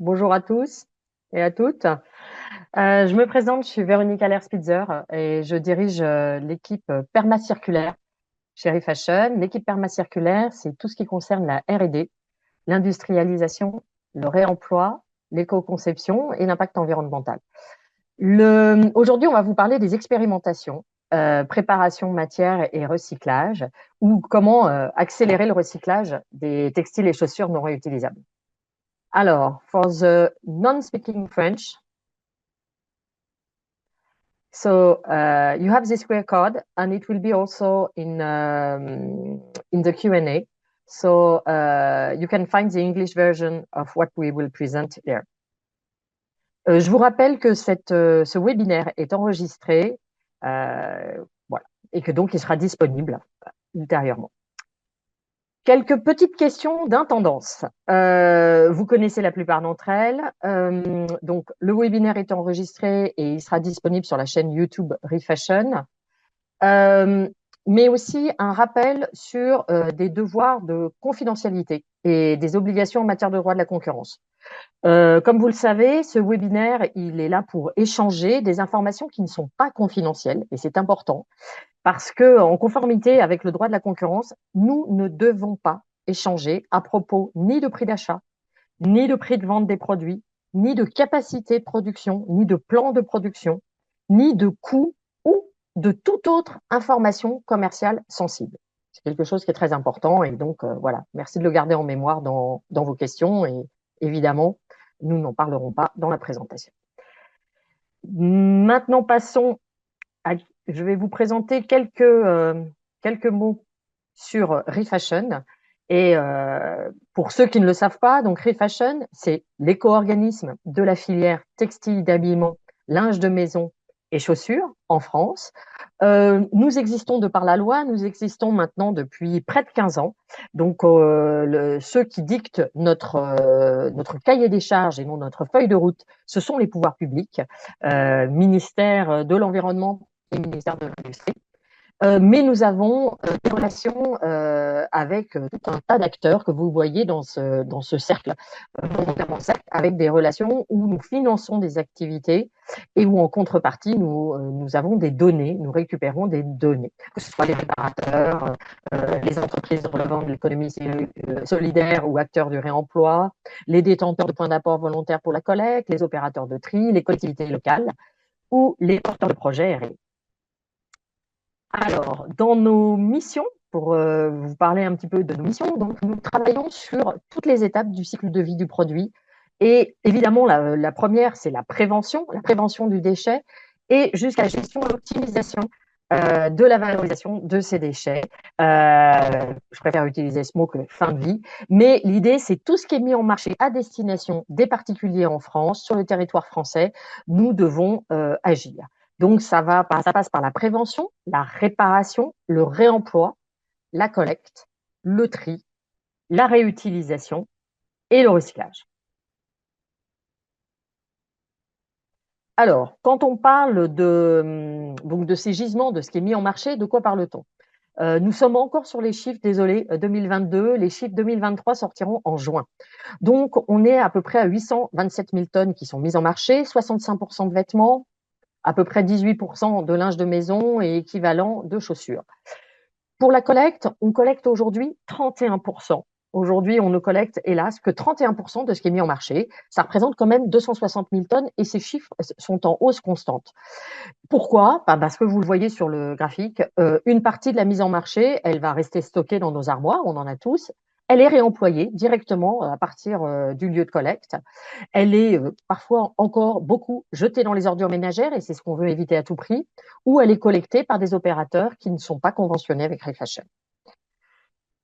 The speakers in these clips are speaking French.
Bonjour à tous et à toutes. Je me présente, je suis Véronique Aller-Spitzer et je dirige l'équipe Permacirculaire chez Refashion. L'équipe Permacirculaire, c'est tout ce qui concerne la R&D, l'industrialisation, le réemploi, l'éco-conception et l'impact environnemental. Aujourd'hui, on va vous parler des expérimentations, préparation matière et recyclage, ou comment accélérer le recyclage des textiles et chaussures non réutilisables. Alors, for the non-speaking French, so you have this QR code, and it will be also in the Q&A. So you can find the English version of what we will present there. Je vous rappelle que ce webinaire est enregistré, voilà, et que donc il sera disponible ultérieurement. Quelques petites questions d'intendance. Vous connaissez la plupart d'entre elles. Donc, le webinaire est enregistré et il sera disponible sur la chaîne YouTube Refashion. Mais aussi un rappel sur des devoirs de confidentialité et des obligations en matière de droit de la concurrence. Comme vous le savez, ce webinaire, il est là pour échanger des informations qui ne sont pas confidentielles, et c'est important. Parce que, en conformité avec le droit de la concurrence, nous ne devons pas échanger à propos ni de prix d'achat, ni de prix de vente des produits, ni de capacité de production, ni de plan de production, ni de coût ou de toute autre information commerciale sensible. C'est quelque chose qui est très important et donc voilà, merci de le garder en mémoire dans vos questions et évidemment, nous n'en parlerons pas dans la présentation. Maintenant, passons je vais vous présenter quelques mots sur Refashion. Et pour ceux qui ne le savent pas, donc Refashion, c'est l'éco-organisme de la filière textile d'habillement, linge de maison et chaussures en France. Nous existons de par la loi, nous existons maintenant depuis près de 15 ans. Donc, ceux qui dictent notre cahier des charges et non notre feuille de route, ce sont les pouvoirs publics, ministère de l'Environnement et ministère de l'Industrie. Mais nous avons des relations avec tout un tas d'acteurs que vous voyez dans ce cercle, volontairement cercle, avec des relations où nous finançons des activités et où en contrepartie, nous avons des données, nous récupérons des données, que ce soit les réparateurs, les entreprises relevant de l'économie solidaire ou acteurs du réemploi, les détenteurs de points d'apport volontaires pour la collecte, les opérateurs de tri, les collectivités locales ou les porteurs de projets R&D. Alors, dans nos missions, pour vous parler un petit peu de nos missions, donc nous travaillons sur toutes les étapes du cycle de vie du produit. Et évidemment, la première, c'est la prévention du déchet, et jusqu'à la gestion et l'optimisation de la valorisation de ces déchets. Je préfère utiliser ce mot que fin de vie, mais l'idée, c'est tout ce qui est mis en marché à destination des particuliers en France, sur le territoire français, nous devons agir. Donc, ça passe par la prévention, la réparation, le réemploi, la collecte, le tri, la réutilisation et le recyclage. Alors, quand on parle donc de ces gisements, de ce qui est mis en marché, de quoi parle-t-on? Nous sommes encore sur les chiffres, désolé, 2022. Les chiffres 2023 sortiront en juin. Donc, on est à peu près à 827 000 tonnes qui sont mises en marché, 65% de vêtements, à peu près 18% de linge de maison et équivalent de chaussures. Pour la collecte, on collecte aujourd'hui 31%. Aujourd'hui, on ne collecte, hélas, que 31% de ce qui est mis en marché. Ça représente quand même 260 000 tonnes et ces chiffres sont en hausse constante. Pourquoi? Parce que vous le voyez sur le graphique, une partie de la mise en marché, elle va rester stockée dans nos armoires, on en a tous. Elle est réemployée directement à partir du lieu de collecte. Elle est parfois encore beaucoup jetée dans les ordures ménagères, et c'est ce qu'on veut éviter à tout prix, ou elle est collectée par des opérateurs qui ne sont pas conventionnés avec Refashion.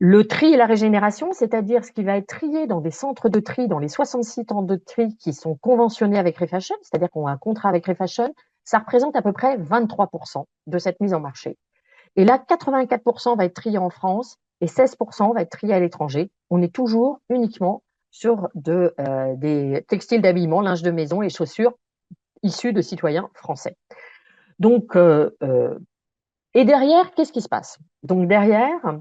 Le tri et la régénération, c'est-à-dire ce qui va être trié dans des centres de tri, dans les 66 centres de tri qui sont conventionnés avec Refashion, c'est-à-dire qu'on a un contrat avec Refashion, ça représente à peu près 23% de cette mise en marché. Et là, 84% va être trié en France et 16% va être trié à l'étranger. On est toujours uniquement sur des textiles d'habillement, linge de maison et chaussures issus de citoyens français. Donc, et derrière, qu'est-ce qui se passe? Donc derrière,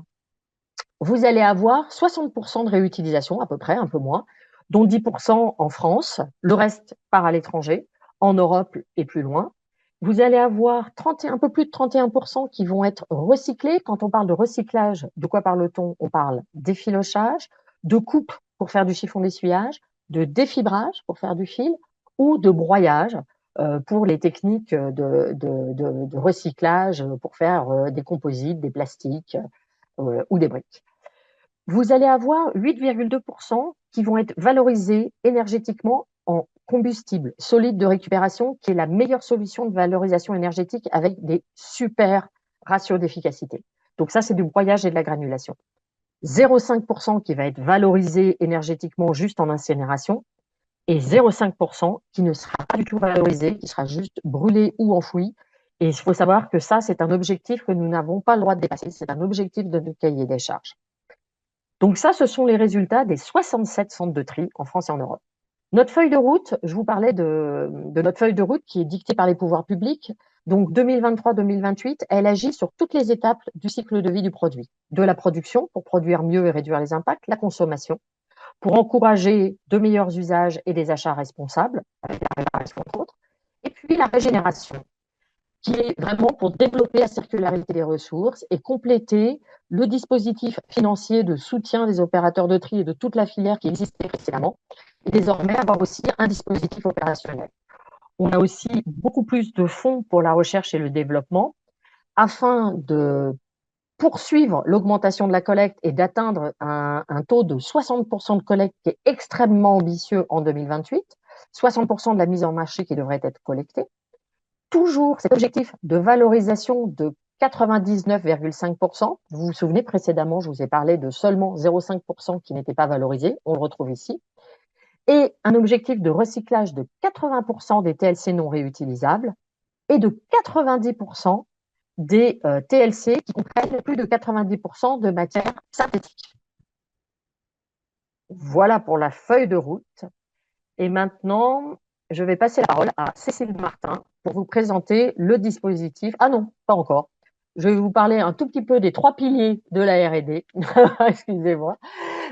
vous allez avoir 60% de réutilisation à peu près, un peu moins, dont 10% en France, le reste part à l'étranger, en Europe et plus loin. Vous allez avoir un peu plus de 31% qui vont être recyclés. Quand on parle de recyclage, de quoi parle-t-on? On parle d'effilochage, de coupe pour faire du chiffon d'essuyage, de défibrage pour faire du fil ou de broyage pour les techniques de recyclage pour faire des composites, des plastiques ou des briques. Vous allez avoir 8,2% qui vont être valorisés énergétiquement en combustible solide de récupération, qui est la meilleure solution de valorisation énergétique avec des super ratios d'efficacité. Donc ça, c'est du broyage et de la granulation. 0,5% qui va être valorisé énergétiquement juste en incinération et 0,5% qui ne sera pas du tout valorisé, qui sera juste brûlé ou enfoui. Et il faut savoir que ça, c'est un objectif que nous n'avons pas le droit de dépasser. C'est un objectif de notre cahier des charges. Donc ça, ce sont les résultats des 67 centres de tri en France et en Europe. Notre feuille de route, je vous parlais de notre feuille de route qui est dictée par les pouvoirs publics. Donc 2023-2028, elle agit sur toutes les étapes du cycle de vie du produit. De la production, pour produire mieux et réduire les impacts, la consommation, pour encourager de meilleurs usages et des achats responsables, avec la réparation entre autres, et puis la régénération, qui est vraiment pour développer la circularité des ressources et compléter le dispositif financier de soutien des opérateurs de tri et de toute la filière qui existait précédemment, et désormais avoir aussi un dispositif opérationnel. On a aussi beaucoup plus de fonds pour la recherche et le développement afin de poursuivre l'augmentation de la collecte et d'atteindre un taux de 60% de collecte qui est extrêmement ambitieux en 2028, 60% de la mise en marché qui devrait être collectée. Toujours cet objectif de valorisation de 99,5%. Vous vous souvenez, précédemment, je vous ai parlé de seulement 0,5% qui n'étaient pas valorisés. On le retrouve ici. Et un objectif de recyclage de 80% des TLC non réutilisables et de 90% des TLC qui comprennent plus de 90% de matière synthétique. Voilà pour la feuille de route. Et maintenant, je vais passer la parole à Cécile Martin pour vous présenter le dispositif. Ah non, pas encore. Je vais vous parler un tout petit peu des 3 piliers de la R&D. Excusez-moi.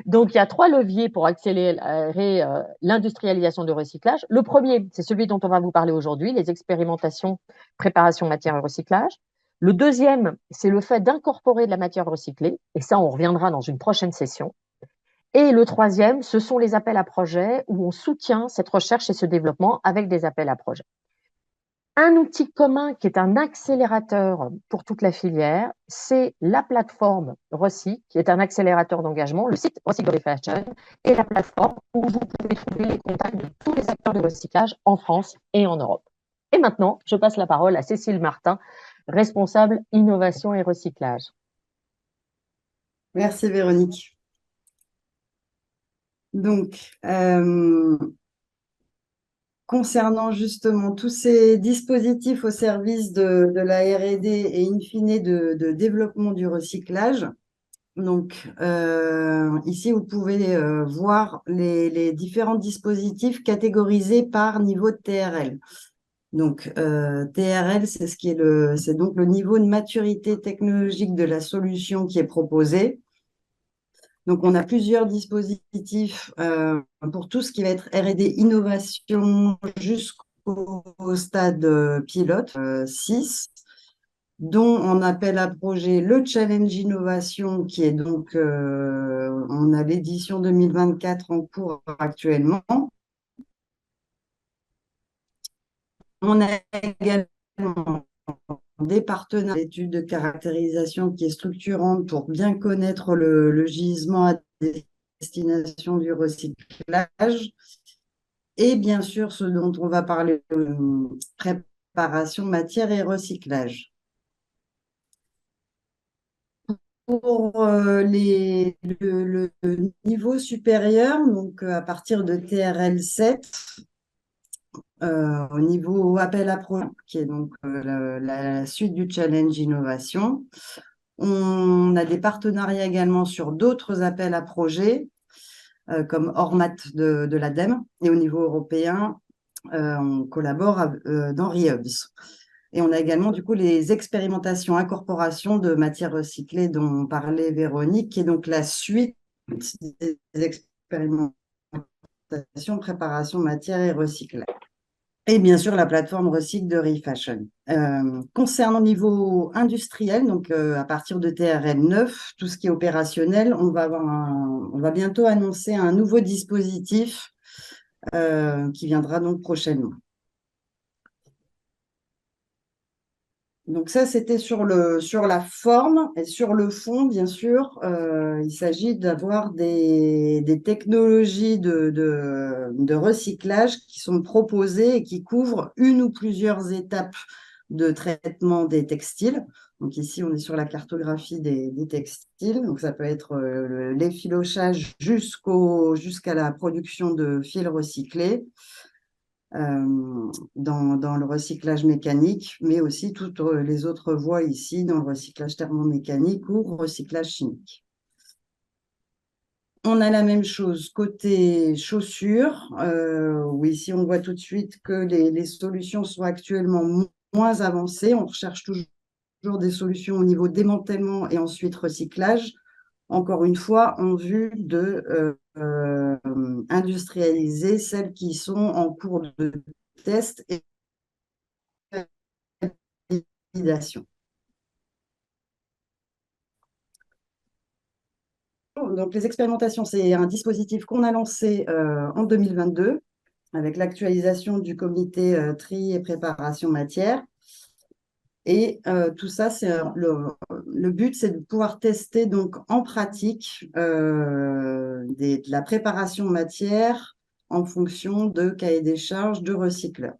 Donc, il y a 3 leviers pour accélérer l'industrialisation de recyclage. Le premier, c'est celui dont on va vous parler aujourd'hui, les expérimentations, préparation matière et recyclage. Le deuxième, c'est le fait d'incorporer de la matière recyclée. Et ça, on reviendra dans une prochaine session. Et le troisième, ce sont les appels à projets où on soutient cette recherche et ce développement avec des appels à projets. Un outil commun qui est un accélérateur pour toute la filière, c'est la plateforme Recy, qui est un accélérateur d'engagement, le site Recycle Fashion, et la plateforme où vous pouvez trouver les contacts de tous les acteurs de recyclage en France et en Europe. Et maintenant, je passe la parole à Cécile Martin, responsable innovation et recyclage. Merci Véronique. Donc, concernant justement tous ces dispositifs au service de la R&D et in fine de développement du recyclage, donc ici vous pouvez voir les différents dispositifs catégorisés par niveau de TRL. Donc TRL, c'est donc le niveau de maturité technologique de la solution qui est proposée. Donc, on a plusieurs dispositifs pour tout ce qui va être R&D innovation jusqu'au stade pilote 6, dont on appelle à projet le Challenge Innovation, qui est donc, on a l'édition 2024 en cours actuellement. On a également des partenaires d'études de caractérisation qui est structurante pour bien connaître le gisement à destination du recyclage. Et bien sûr, ce dont on va parler, préparation matière et recyclage. Pour le niveau supérieur, donc à partir de TRL 7, au niveau appel à projet, qui est donc la suite du challenge innovation. On a des partenariats également sur d'autres appels à projets, comme Ormat de l'ADEME, et au niveau européen, on collabore dans ReHubs. Et on a également du coup les expérimentations incorporation de matières recyclées dont parlait Véronique, qui est donc la suite des expérimentations préparation matière et recyclage. Et bien sûr, la plateforme Recycle de ReFashion. Concernant le niveau industriel, donc à partir de TRL 9, tout ce qui est opérationnel, on va bientôt annoncer un nouveau dispositif qui viendra donc prochainement. Donc ça, c'était sur la forme et sur le fond, bien sûr, il s'agit d'avoir des technologies de recyclage qui sont proposées et qui couvrent une ou plusieurs étapes de traitement des textiles. Donc ici, on est sur la cartographie des textiles. Donc ça peut être l'effilochage jusqu'à la production de fils recyclés. Dans le recyclage mécanique, mais aussi toutes les autres voies ici dans le recyclage thermomécanique ou recyclage chimique. On a la même chose côté chaussures, où ici on voit tout de suite que les solutions sont actuellement moins avancées. On recherche toujours des solutions au niveau démantèlement et ensuite recyclage, encore une fois, en vue de industrialiser celles qui sont en cours de test et validation. Donc, les expérimentations, c'est un dispositif qu'on a lancé en 2022 avec l'actualisation du comité tri et préparation matière. Et tout ça, le but, c'est de pouvoir tester donc en pratique de la préparation matière en fonction de cahier des charges de recycleurs.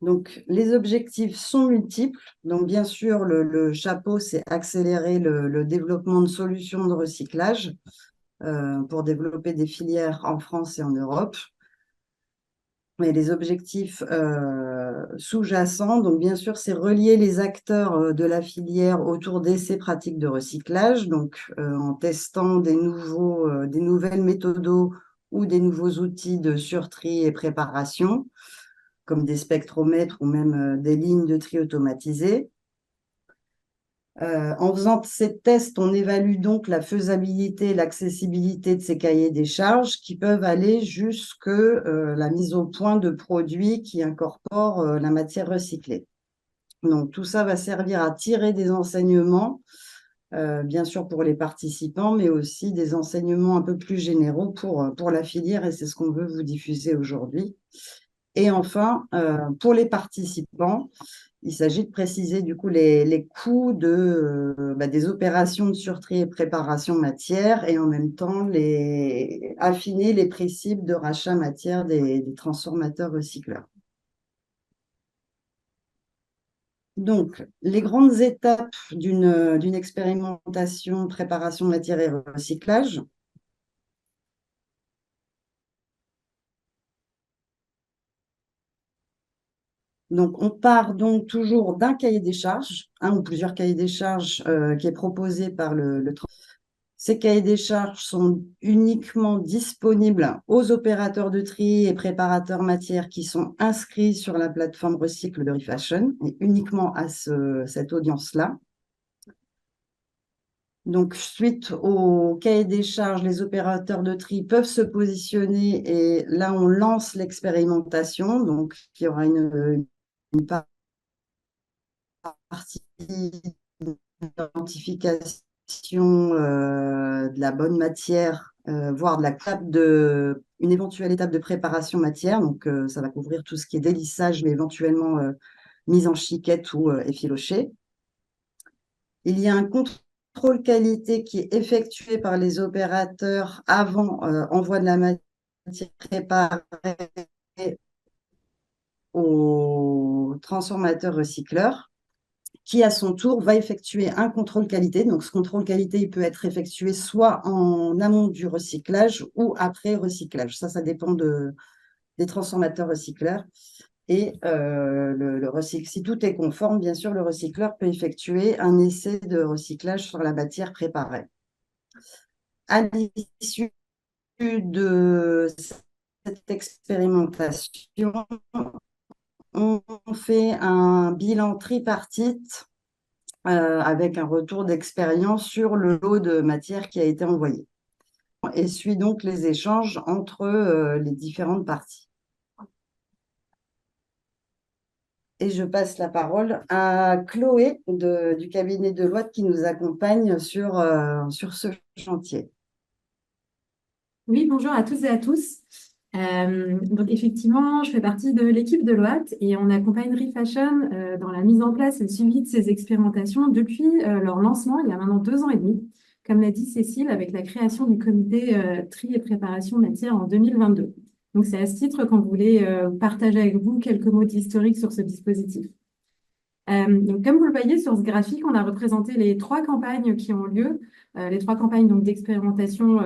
Donc, les objectifs sont multiples. Donc, bien sûr, le chapeau, c'est accélérer le développement de solutions de recyclage pour développer des filières en France et en Europe. Mais les objectifs sous-jacents, donc bien sûr, c'est relier les acteurs de la filière autour d'essais pratiques de recyclage, donc en testant des nouvelles méthodes ou des nouveaux outils de surtri et préparation, comme des spectromètres ou même des lignes de tri automatisées. En faisant ces tests, on évalue donc la faisabilité et l'accessibilité de ces cahiers des charges qui peuvent aller jusque la mise au point de produits qui incorporent la matière recyclée. Donc tout ça va servir à tirer des enseignements, bien sûr pour les participants, mais aussi des enseignements un peu plus généraux pour la filière, et c'est ce qu'on veut vous diffuser aujourd'hui. Et enfin, pour les participants, il s'agit de préciser du coup les coûts des opérations de surtri et préparation matière et en même temps affiner les principes de rachat matière des transformateurs recycleurs. Donc, les grandes étapes d'une expérimentation préparation matière et recyclage. Donc, on part donc toujours d'un cahier des charges, un ou plusieurs cahiers des charges qui est proposé par le Ces cahiers des charges sont uniquement disponibles aux opérateurs de tri et préparateurs matières qui sont inscrits sur la plateforme Recycle de ReFashion, et uniquement à cette audience-là. Donc, suite au cahier des charges, les opérateurs de tri peuvent se positionner et là, on lance l'expérimentation. Donc, il y aura une partie d'identification de la bonne matière, voire une éventuelle étape de préparation matière. Donc, ça va couvrir tout ce qui est délissage, mais éventuellement mise en chiquette ou effiloché. Il y a un contrôle qualité qui est effectué par les opérateurs avant envoi de la matière préparée au transformateur recycleur, qui à son tour va effectuer un contrôle qualité. Donc, ce contrôle qualité, il peut être effectué soit en amont du recyclage ou après recyclage. Ça dépend des transformateurs recycleurs. Et si tout est conforme, bien sûr, le recycleur peut effectuer un essai de recyclage sur la matière préparée. À l'issue de cette expérimentation, on fait un bilan tripartite avec un retour d'expérience sur le lot de matière qui a été envoyé. et suit donc les échanges entre les différentes parties. Et je passe la parole à Chloé du cabinet Deloitte qui nous accompagne sur ce chantier. Oui, bonjour à tous et à tous. Donc effectivement, je fais partie de l'équipe de Deloitte et on accompagne ReFashion dans la mise en place et le suivi de ces expérimentations depuis leur lancement il y a maintenant 2 ans et demi, comme l'a dit Cécile, avec la création du comité tri et préparation matière en 2022. Donc c'est à ce titre qu'on voulait partager avec vous quelques mots d'historique sur ce dispositif. Donc, comme vous le voyez sur ce graphique, on a représenté les 3 campagnes qui ont lieu, les 3 campagnes donc d'expérimentation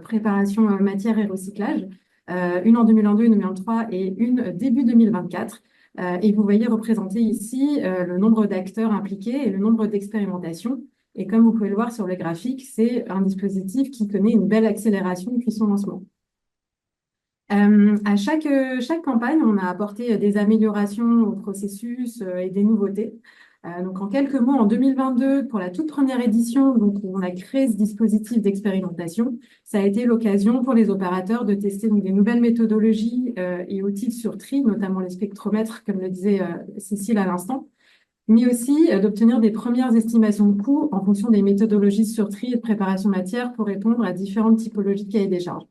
préparation matière et recyclage, une en 2022, une en 2023 et une début 2024. Et vous voyez représenter ici le nombre d'acteurs impliqués et le nombre d'expérimentations. Et comme vous pouvez le voir sur le graphique, c'est un dispositif qui connaît une belle accélération depuis son lancement. À chaque campagne, on a apporté des améliorations au processus et des nouveautés. Donc, en quelques mots, en 2022, pour la toute première édition, donc, où on a créé ce dispositif d'expérimentation, ça a été l'occasion pour les opérateurs de tester donc, des nouvelles méthodologies et outils sur tri, notamment les spectromètres, comme le disait Cécile à l'instant, mais aussi d'obtenir des premières estimations de coûts en fonction des méthodologies sur tri et de préparation matière pour répondre à différentes typologies de cahiers des charges.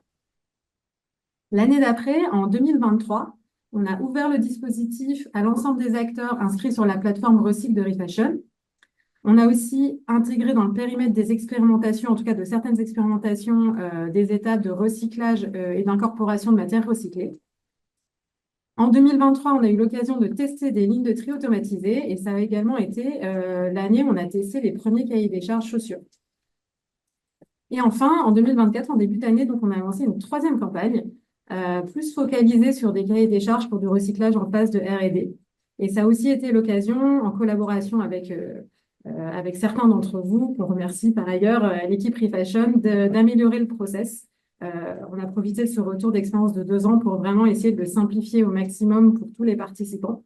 L'année d'après, en 2023, on a ouvert le dispositif à l'ensemble des acteurs inscrits sur la plateforme Recycle de ReFashion. On a aussi intégré dans le périmètre des expérimentations, en tout cas de certaines expérimentations, des étapes de recyclage et d'incorporation de matières recyclées. En 2023, on a eu l'occasion de tester des lignes de tri automatisées et ça a également été l'année où on a testé les premiers cahiers des charges chaussures. Et enfin, en 2024, en début d'année, donc on a lancé une 3e campagne plus focalisée sur des cahiers des charges pour du recyclage en phase de R&D. Et ça a aussi été l'occasion, en collaboration avec certains d'entre vous, qu'on remercie par ailleurs, l'équipe ReFashion, d'améliorer le process. On a profité de ce retour d'expérience de 2 ans pour vraiment essayer de le simplifier au maximum pour tous les participants.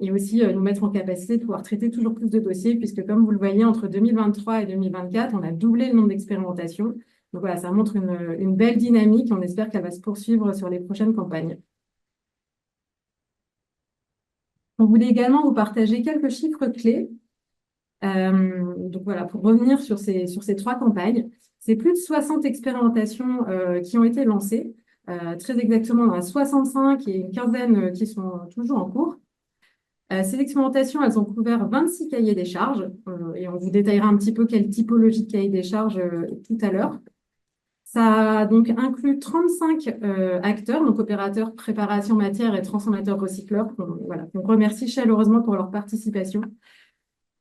Et aussi nous mettre en capacité de pouvoir traiter toujours plus de dossiers, puisque comme vous le voyez, entre 2023 et 2024, on a doublé le nombre d'expérimentations. Donc voilà, ça montre une belle dynamique et on espère qu'elle va se poursuivre sur les prochaines campagnes. On voulait également vous partager quelques chiffres clés. Donc voilà, pour revenir sur ces 3 campagnes, c'est plus de 60 expérimentations qui ont été lancées, très exactement, on en a 65 et une quinzaine qui sont toujours en cours. Ces expérimentations, elles ont couvert 26 cahiers des charges et on vous détaillera un petit peu quelle typologie de cahier des charges tout à l'heure. Ça donc inclut 35 acteurs, donc opérateurs, préparation matière et transformateurs recycleurs, qu'on remercie chaleureusement pour leur participation.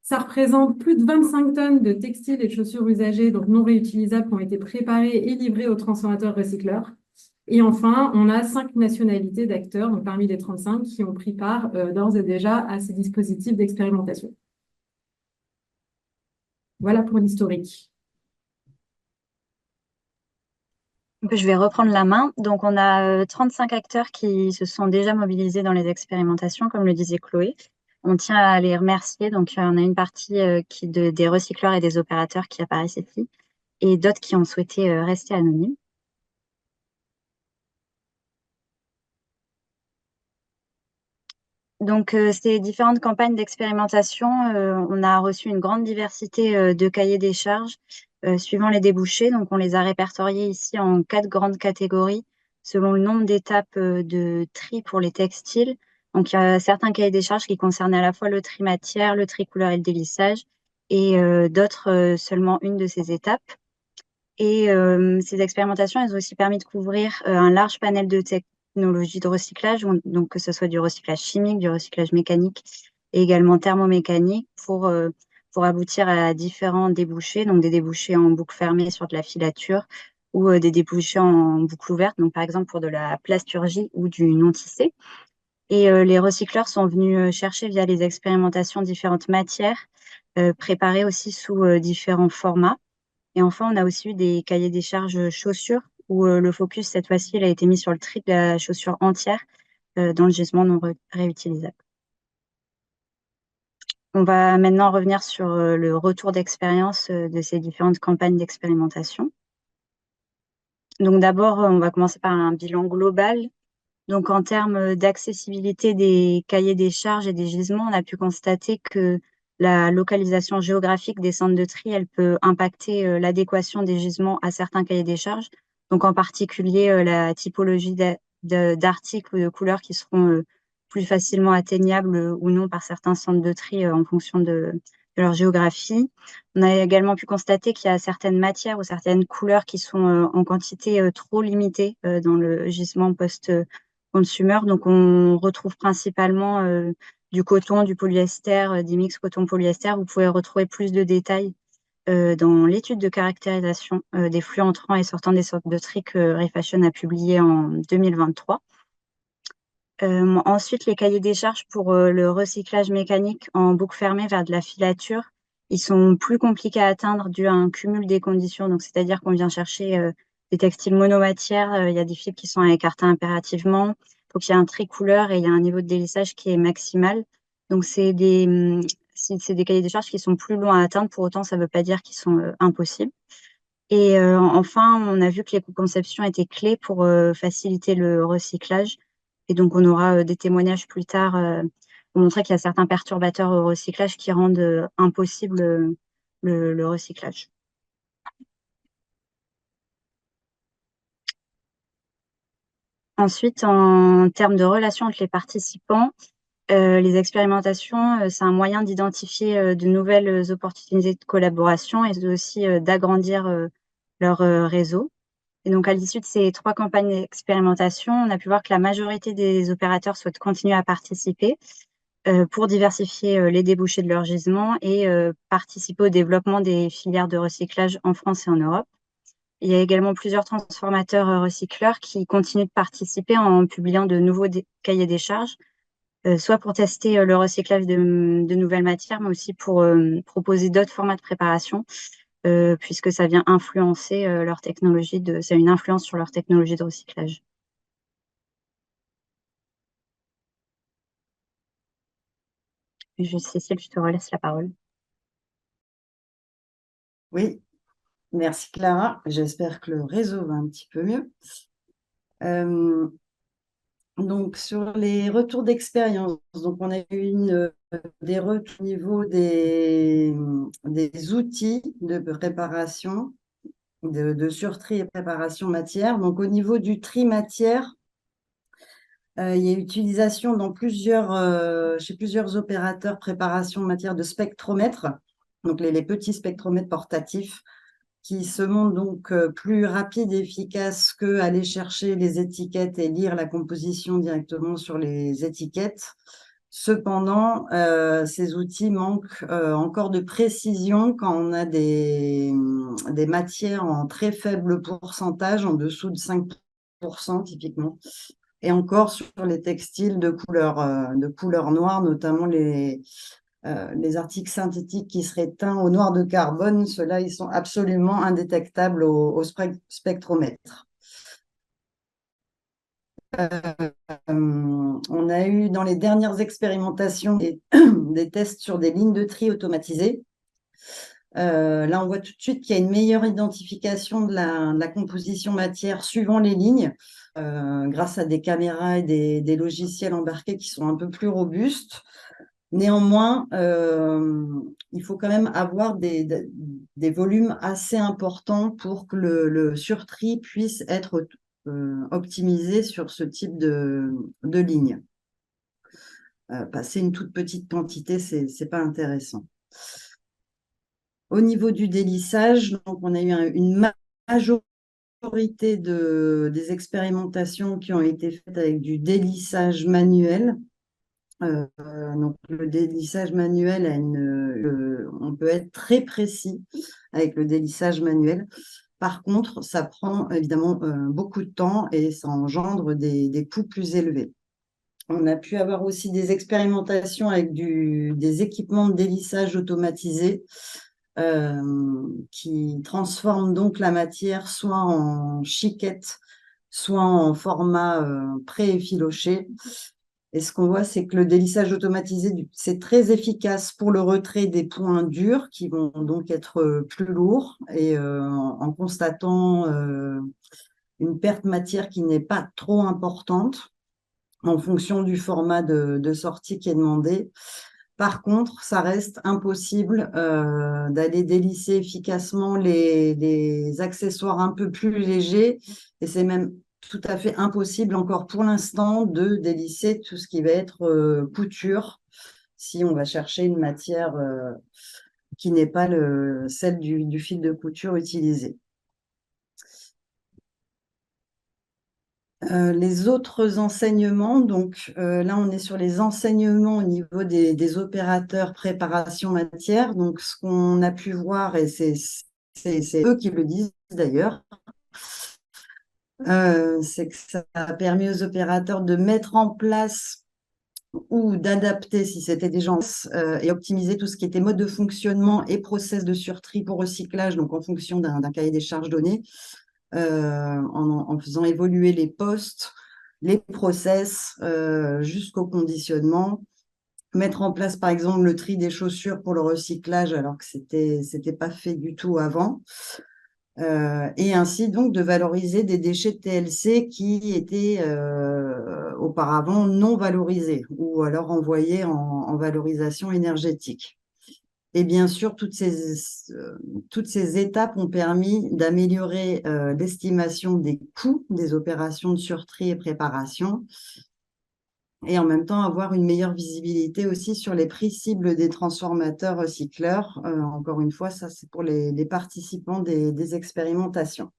Ça représente plus de 25 tonnes de textiles et de chaussures usagées, donc non réutilisables, qui ont été préparées et livrées aux transformateurs recycleurs. Et enfin, on a 5 nationalités d'acteurs, donc parmi les 35, qui ont pris part d'ores et déjà à ces dispositifs d'expérimentation. Voilà pour l'historique. Je vais reprendre la main. Donc, on a 35 acteurs qui se sont déjà mobilisés dans les expérimentations, comme le disait Chloé. On tient à les remercier. Donc, on a une partie des recycleurs et des opérateurs qui apparaissent ici, et d'autres qui ont souhaité rester anonymes. Donc, ces différentes campagnes d'expérimentation, on a reçu une grande diversité de cahiers des charges suivant les débouchés. Donc, on les a répertoriés ici en 4 grandes catégories selon le nombre d'étapes de tri pour les textiles. Donc, il y a certains cahiers des charges qui concernaient à la fois le tri matière, le tri couleur et le délissage, et d'autres seulement une de ces étapes. Et ces expérimentations, elles ont aussi permis de couvrir un large panel de technologies de recyclage, donc que ce soit du recyclage chimique, du recyclage mécanique et également thermomécanique pour aboutir à différents débouchés, donc des débouchés en boucle fermée sur de la filature ou des débouchés en boucle ouverte, donc par exemple pour de la plasturgie ou du non-tissé. Et les recycleurs sont venus chercher via les expérimentations différentes matières, préparées aussi sous différents formats. Et enfin, on a aussi eu des cahiers des charges chaussures où le focus, cette fois-ci, il a été mis sur le tri de la chaussure entière dans le gisement non réutilisable. On va maintenant revenir sur le retour d'expérience de ces différentes campagnes d'expérimentation. Donc d'abord, on va commencer par un bilan global. Donc en termes d'accessibilité des cahiers des charges et des gisements, on a pu constater que la localisation géographique des centres de tri, elle peut impacter l'adéquation des gisements à certains cahiers des charges. Donc en particulier la typologie d'articles ou de couleurs qui seront plus facilement atteignables ou non par certains centres de tri en fonction de leur géographie. On a également pu constater qu'il y a certaines matières ou certaines couleurs qui sont en quantité trop limitée dans le gisement post-consumer. Donc, on retrouve principalement du coton, du polyester, des mix coton-polyester. Vous pouvez retrouver plus de détails dans l'étude de caractérisation des flux entrants et sortants des sortes de tri que Refashion a publié en 2023. Ensuite, les cahiers des charges pour le recyclage mécanique en boucle fermée vers de la filature, ils sont plus compliqués à atteindre dû à un cumul des conditions. Donc, c'est-à-dire qu'on vient chercher des textiles monomatières, il y a des fibres qui sont à écarter impérativement, il faut qu'il y ait un tri couleur et il y a un niveau de délissage qui est maximal. Donc, c'est des cahiers des charges qui sont plus longs à atteindre. Pour autant, ça ne veut pas dire qu'ils sont impossibles. Et enfin, on a vu que l'éco-conception était clé pour faciliter le recyclage. Et donc, on aura des témoignages plus tard pour montrer qu'il y a certains perturbateurs au recyclage qui rendent impossible le recyclage. Ensuite, en termes de relations entre les participants, les expérimentations, c'est un moyen d'identifier de nouvelles opportunités de collaboration et aussi d'agrandir leur réseau. Et donc, à l'issue de ces 3 campagnes d'expérimentation, on a pu voir que la majorité des opérateurs souhaitent continuer à participer pour diversifier les débouchés de leur gisement et participer au développement des filières de recyclage en France et en Europe. Il y a également plusieurs transformateurs recycleurs qui continuent de participer en publiant de nouveaux cahiers des charges, soit pour tester le recyclage de nouvelles matières, mais aussi pour proposer d'autres formats de préparation, puisque ça vient influencer leur technologie ça a une influence sur leur technologie de recyclage. Cécile, je te relaisse la parole. Oui, merci Clara. J'espère que le réseau va un petit peu mieux. Donc, sur les retours d'expérience, donc on a eu des retours au niveau des outils de préparation, de surtri et préparation matière. Donc, au niveau du tri matière, il y a utilisation dans chez plusieurs opérateurs préparation matière de spectromètres, donc les petits spectromètres portatifs qui se montrent donc plus rapides et efficaces qu'aller chercher les étiquettes et lire la composition directement sur les étiquettes. Cependant, ces outils manquent encore de précision quand on a des matières en très faible pourcentage, en dessous de 5% typiquement. Et encore sur les textiles de couleur noire, notamment les articles synthétiques qui seraient teints au noir de carbone, ceux-là, ils sont absolument indétectables au spectromètre. On a eu dans les dernières expérimentations des tests sur des lignes de tri automatisées. Là, on voit tout de suite qu'il y a une meilleure identification de la composition matière suivant les lignes, grâce à des caméras et des logiciels embarqués qui sont un peu plus robustes. Néanmoins, il faut quand même avoir des volumes assez importants pour que le surtri puisse être optimisé sur ce type de ligne. Passer une toute petite quantité, c'est pas intéressant. Au niveau du délissage, donc on a eu une majorité des expérimentations qui ont été faites avec du délissage manuel. Donc le délissage manuel on peut être très précis avec le délissage manuel. Par contre, ça prend évidemment beaucoup de temps et ça engendre des coûts plus élevés. On a pu avoir aussi des expérimentations avec des équipements de délissage automatisés qui transforment donc la matière soit en chiquette, soit en format pré-effiloché. Et ce qu'on voit, c'est que le délissage automatisé, c'est très efficace pour le retrait des points durs qui vont donc être plus lourds. Et en constatant une perte matière qui n'est pas trop importante en fonction du format de sortie qui est demandé. Par contre, ça reste impossible d'aller délisser efficacement les accessoires un peu plus légers, et c'est même tout à fait impossible encore pour l'instant de délisser tout ce qui va être couture si on va chercher une matière qui n'est pas celle du fil de couture utilisé. Les autres enseignements, donc là on est sur les enseignements au niveau des opérateurs préparation matière. Donc ce qu'on a pu voir, et c'est eux qui le disent d'ailleurs, c'est que ça a permis aux opérateurs de mettre en place ou d'adapter, si c'était déjà en place, et optimiser tout ce qui était mode de fonctionnement et process de surtri pour recyclage, donc en fonction d'un cahier des charges donné, en faisant évoluer les postes, les process jusqu'au conditionnement, mettre en place par exemple le tri des chaussures pour le recyclage alors que c'était pas fait du tout avant. Et ainsi donc de valoriser des déchets de TLC qui étaient auparavant non valorisés ou alors envoyés en valorisation énergétique. Et bien sûr, toutes ces étapes ont permis d'améliorer l'estimation des coûts des opérations de surtri et préparation, et en même temps avoir une meilleure visibilité aussi sur les prix cibles des transformateurs recycleurs. Encore une fois, ça c'est pour les participants des expérimentations.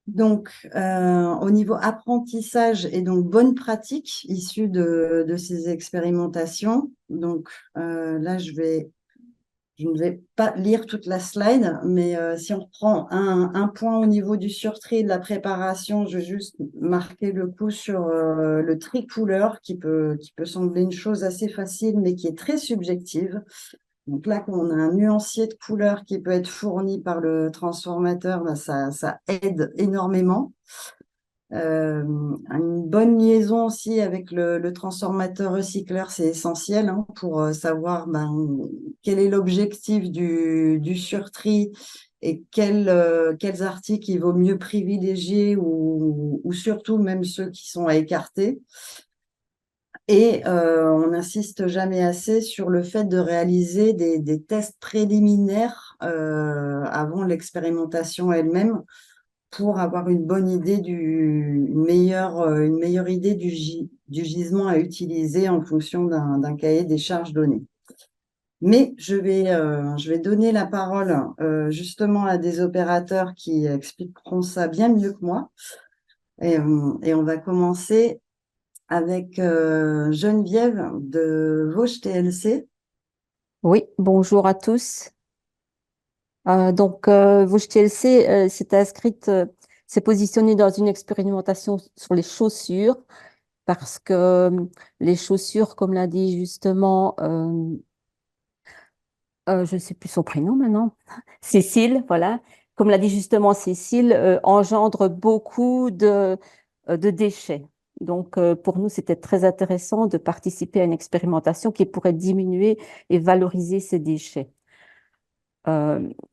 Donc, au niveau apprentissage et donc bonnes pratiques issues de ces expérimentations. Donc, là, je ne vais pas lire toute la slide, mais si on reprend un point au niveau du surtri et de la préparation, je vais juste marquer le coup sur le tri couleur qui peut sembler une chose assez facile, mais qui est très subjective. Donc là, quand on a un nuancier de couleur qui peut être fourni par le transformateur, ben ça aide énormément. Une bonne liaison aussi avec le transformateur recycleur, c'est essentiel pour savoir quel est l'objectif du surtri et quels articles il vaut mieux privilégier ou surtout même ceux qui sont à écarter. Et on n'insiste jamais assez sur le fait de réaliser des tests préliminaires avant l'expérimentation elle-même pour avoir une bonne idée une meilleure idée du gisement à utiliser en fonction d'un cahier des charges donné. Mais je vais donner la parole justement à des opérateurs qui expliqueront ça bien mieux que moi. Et on va commencer avec Geneviève de Vosges TLC. Oui, bonjour à tous. Vosges TLC s'est inscrite, s'est positionnée dans une expérimentation sur les chaussures parce que les chaussures, comme l'a dit justement, je ne sais plus son prénom maintenant, Cécile, voilà. Comme l'a dit justement Cécile, engendre beaucoup de déchets. Donc, pour nous, c'était très intéressant de participer à une expérimentation qui pourrait diminuer et valoriser ces déchets.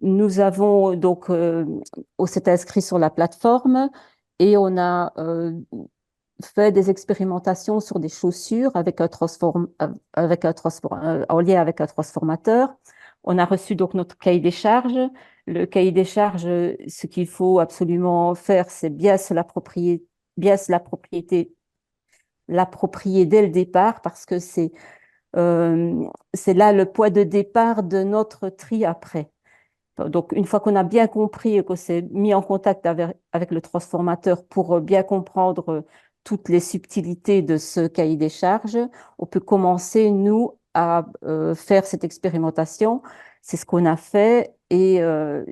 Nous avons donc, on s'est inscrit sur la plateforme et on a fait des expérimentations sur des chaussures avec en lien avec un transformateur. On a reçu donc notre cahier des charges. Le cahier des charges, ce qu'il faut absolument faire, c'est bien se l'approprier dès le départ parce que c'est là le poids de départ de notre tri après. Donc, une fois qu'on a bien compris et qu'on s'est mis en contact avec le transformateur pour bien comprendre toutes les subtilités de ce cahier des charges, on peut commencer, nous, à faire cette expérimentation. C'est ce qu'on a fait et à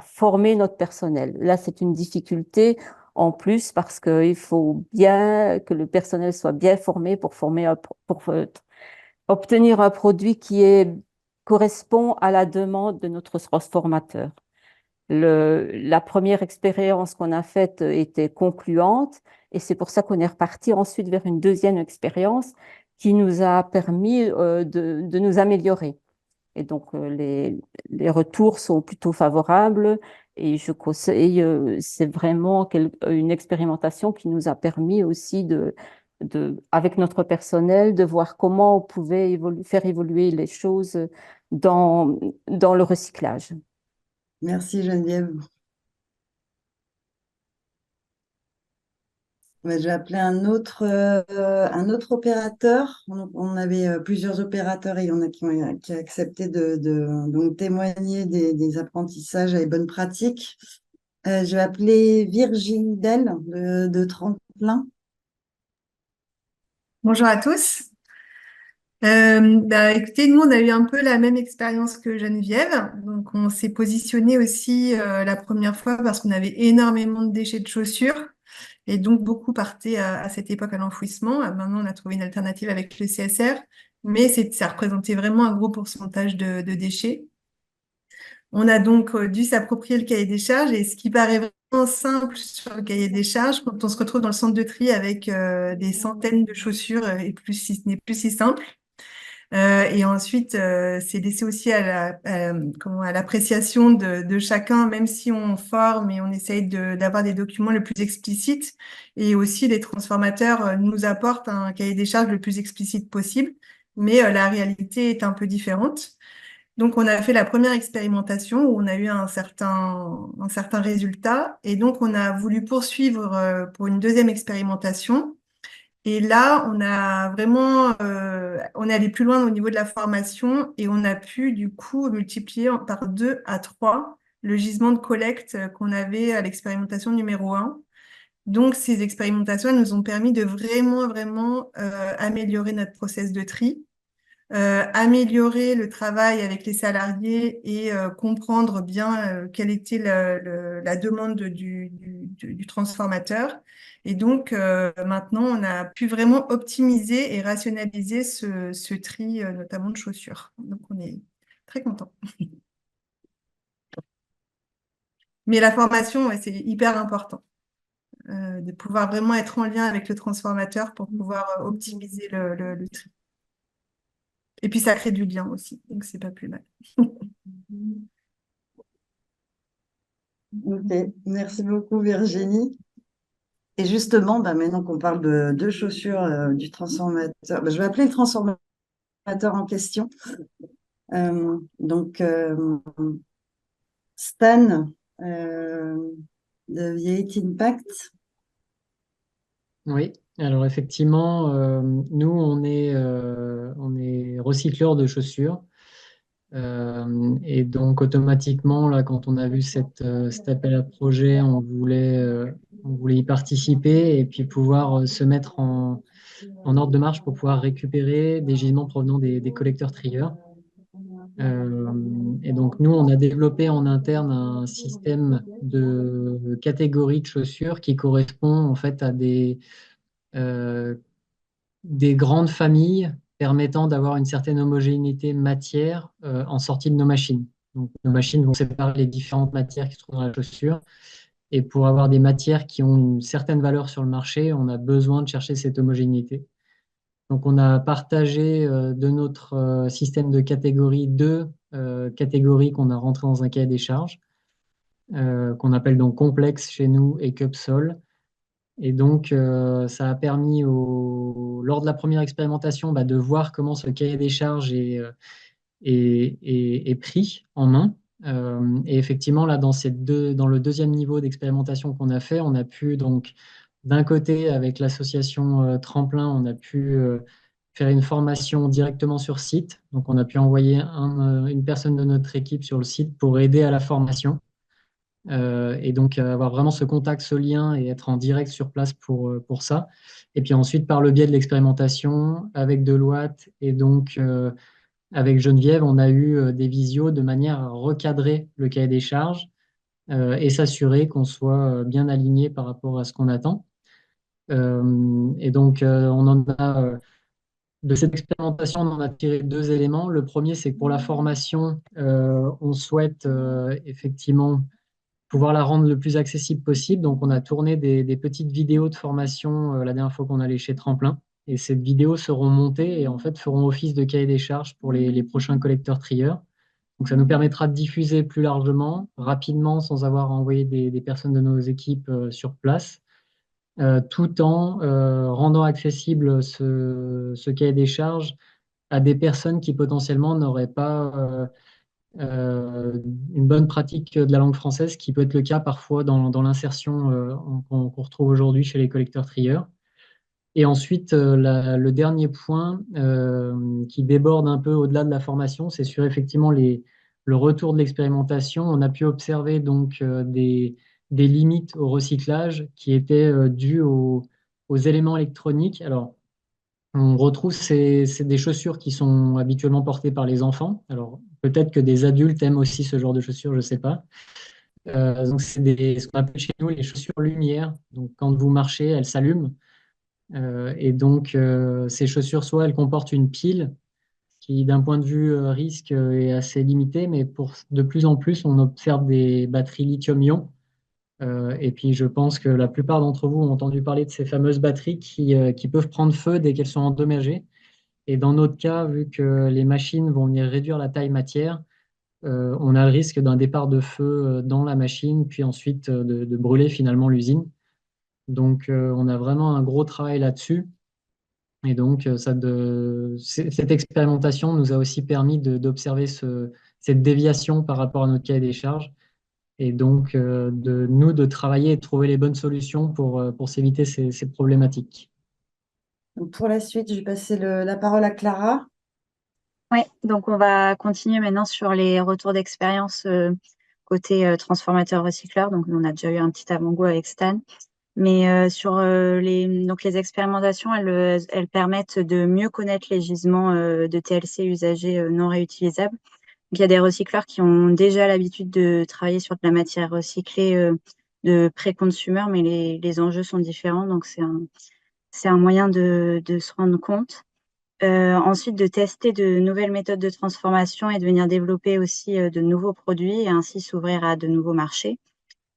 former notre personnel. Là, c'est une difficulté en plus parce qu'il faut bien que le personnel soit bien formé pour obtenir un produit qui correspond à la demande de notre transformateur. La première expérience qu'on a faite était concluante et c'est pour ça qu'on est reparti ensuite vers une deuxième expérience qui nous a permis de nous améliorer. Et donc, les retours sont plutôt favorables Et je conseille, c'est vraiment une expérimentation qui nous a permis aussi avec notre personnel, de voir comment on pouvait faire évoluer les choses dans le recyclage. Merci Geneviève. Ouais, j'ai appelé un autre opérateur. On avait plusieurs opérateurs et il y en a qui ont accepté donc témoigner des apprentissages et des bonnes pratiques. Je vais appeler Virginie Dell de Tremplin. Bonjour à tous. Écoutez, nous, on a eu un peu la même expérience que Geneviève. Donc, on s'est positionné aussi la première fois parce qu'on avait énormément de déchets de chaussures. Et donc, beaucoup partaient à cette époque à l'enfouissement. Maintenant, on a trouvé une alternative avec le CSR. Mais ça représentait vraiment un gros pourcentage de déchets. On a donc dû s'approprier le cahier des charges. Et ce qui paraît vraiment simple sur le cahier des charges, quand on se retrouve dans le centre de tri avec des centaines de chaussures, et ce n'est plus si simple. Et ensuite, c'est laissé aussi à l'appréciation de chacun, même si on forme et on essaye d'avoir des documents le plus explicites. Et aussi, les transformateurs nous apportent un cahier des charges le plus explicite possible, mais la réalité est un peu différente. Donc, on a fait la première expérimentation où on a eu un certain résultat. Et donc, on a voulu poursuivre pour une deuxième expérimentation. Et là, on est allé plus loin au niveau de la formation et on a pu du coup multiplier par 2 à 3 le gisement de collecte qu'on avait à l'expérimentation numéro 1. Donc, ces expérimentations elles nous ont permis de vraiment améliorer notre process de tri, améliorer le travail avec les salariés et comprendre bien quelle était la demande du transformateur. Et donc, maintenant, on a pu vraiment optimiser et rationaliser ce tri, notamment de chaussures. Donc, on est très content. Mais la formation, ouais, c'est hyper important de pouvoir vraiment être en lien avec le transformateur pour pouvoir optimiser le tri. Et puis, ça crée du lien aussi, donc c'est pas plus mal. Ok, merci beaucoup Virginie. Et justement, maintenant qu'on parle de chaussures du transformateur, je vais appeler le transformateur en question. Donc, Stan de V8 Impact. Oui, alors effectivement, nous, on est recycleur de chaussures. Et donc, automatiquement, là, quand on a vu cet appel à projet, on voulait y participer et puis pouvoir se mettre en ordre de marche pour pouvoir récupérer des gisements provenant des collecteurs trieurs. Et donc, nous, on a développé en interne un système de catégories de chaussures qui correspond en fait à des grandes familles permettant d'avoir une certaine homogénéité matière en sortie de nos machines. Donc, nos machines vont séparer les différentes matières qui se trouvent dans la chaussure. Et pour avoir des matières qui ont une certaine valeur sur le marché, on a besoin de chercher cette homogénéité. Donc, on a partagé de notre système de catégories deux catégories qu'on a rentrées dans un cahier des charges, qu'on appelle donc complexe chez nous et Cupsol. Et donc, ça a permis, lors de la première expérimentation, de voir comment ce cahier des charges est pris en main. Et effectivement, là, dans le deuxième niveau d'expérimentation qu'on a fait, on a pu donc, d'un côté, avec l'association Tremplin, on a pu faire une formation directement sur site. Donc, on a pu envoyer une personne de notre équipe sur le site pour aider à la formation. Et donc, avoir vraiment ce contact, ce lien et être en direct sur place pour ça. Et puis ensuite, par le biais de l'expérimentation, avec Deloitte et donc avec Geneviève, on a eu des visios de manière à recadrer le cahier des charges et s'assurer qu'on soit bien aligné par rapport à ce qu'on attend. Et donc, de cette expérimentation, on en a tiré deux éléments. Le premier, c'est que pour la formation, on souhaite effectivement pouvoir la rendre le plus accessible possible. Donc, on a tourné des petites vidéos de formation la dernière fois qu'on allait chez Tremplin. Et ces vidéos seront montées et en fait feront office de cahier des charges pour les prochains collecteurs trieurs. Donc, ça nous permettra de diffuser plus largement, rapidement, sans avoir à envoyer des personnes de nos équipes sur place, tout en rendant accessible ce cahier des charges à des personnes qui potentiellement n'auraient pas une bonne pratique de la langue française, qui peut être le cas parfois dans l'insertion qu'on retrouve aujourd'hui chez les collecteurs-trieurs. Et ensuite, le dernier point qui déborde un peu au-delà de la formation, c'est sur effectivement le retour de l'expérimentation. On a pu observer donc des limites au recyclage qui étaient dues aux éléments électroniques. Alors, on retrouve c'est des chaussures qui sont habituellement portées par les enfants. Alors, peut-être que des adultes aiment aussi ce genre de chaussures, je ne sais pas. Donc, c'est ce qu'on appelle chez nous les chaussures lumière. Donc, quand vous marchez, elles s'allument. Et donc, ces chaussures, soit elles comportent une pile qui, d'un point de vue risque, est assez limitée, mais de plus en plus, on observe des batteries lithium-ion. Et puis, je pense que la plupart d'entre vous ont entendu parler de ces fameuses batteries qui peuvent prendre feu dès qu'elles sont endommagées. Et dans notre cas, vu que les machines vont venir réduire la taille matière, on a le risque d'un départ de feu dans la machine, puis ensuite de brûler finalement l'usine. Donc, on a vraiment un gros travail là-dessus. Et donc, cette expérimentation nous a aussi permis d'observer cette déviation par rapport à notre cahier des charges. Et donc, de travailler et de trouver les bonnes solutions pour s'éviter ces problématiques. Donc, pour la suite, je vais passer la parole à Clara. Oui, donc on va continuer maintenant sur les retours d'expérience côté transformateur-recycleur. Donc, on a déjà eu un petit avant-goût avec Stan. Mais sur donc les expérimentations, elles permettent de mieux connaître les gisements de TLC usagés non réutilisables. Donc, il y a des recycleurs qui ont déjà l'habitude de travailler sur de la matière recyclée de pré-consumer, mais les enjeux sont différents. Donc, c'est un moyen de se rendre compte. Ensuite, de tester de nouvelles méthodes de transformation et de venir développer aussi de nouveaux produits et ainsi s'ouvrir à de nouveaux marchés.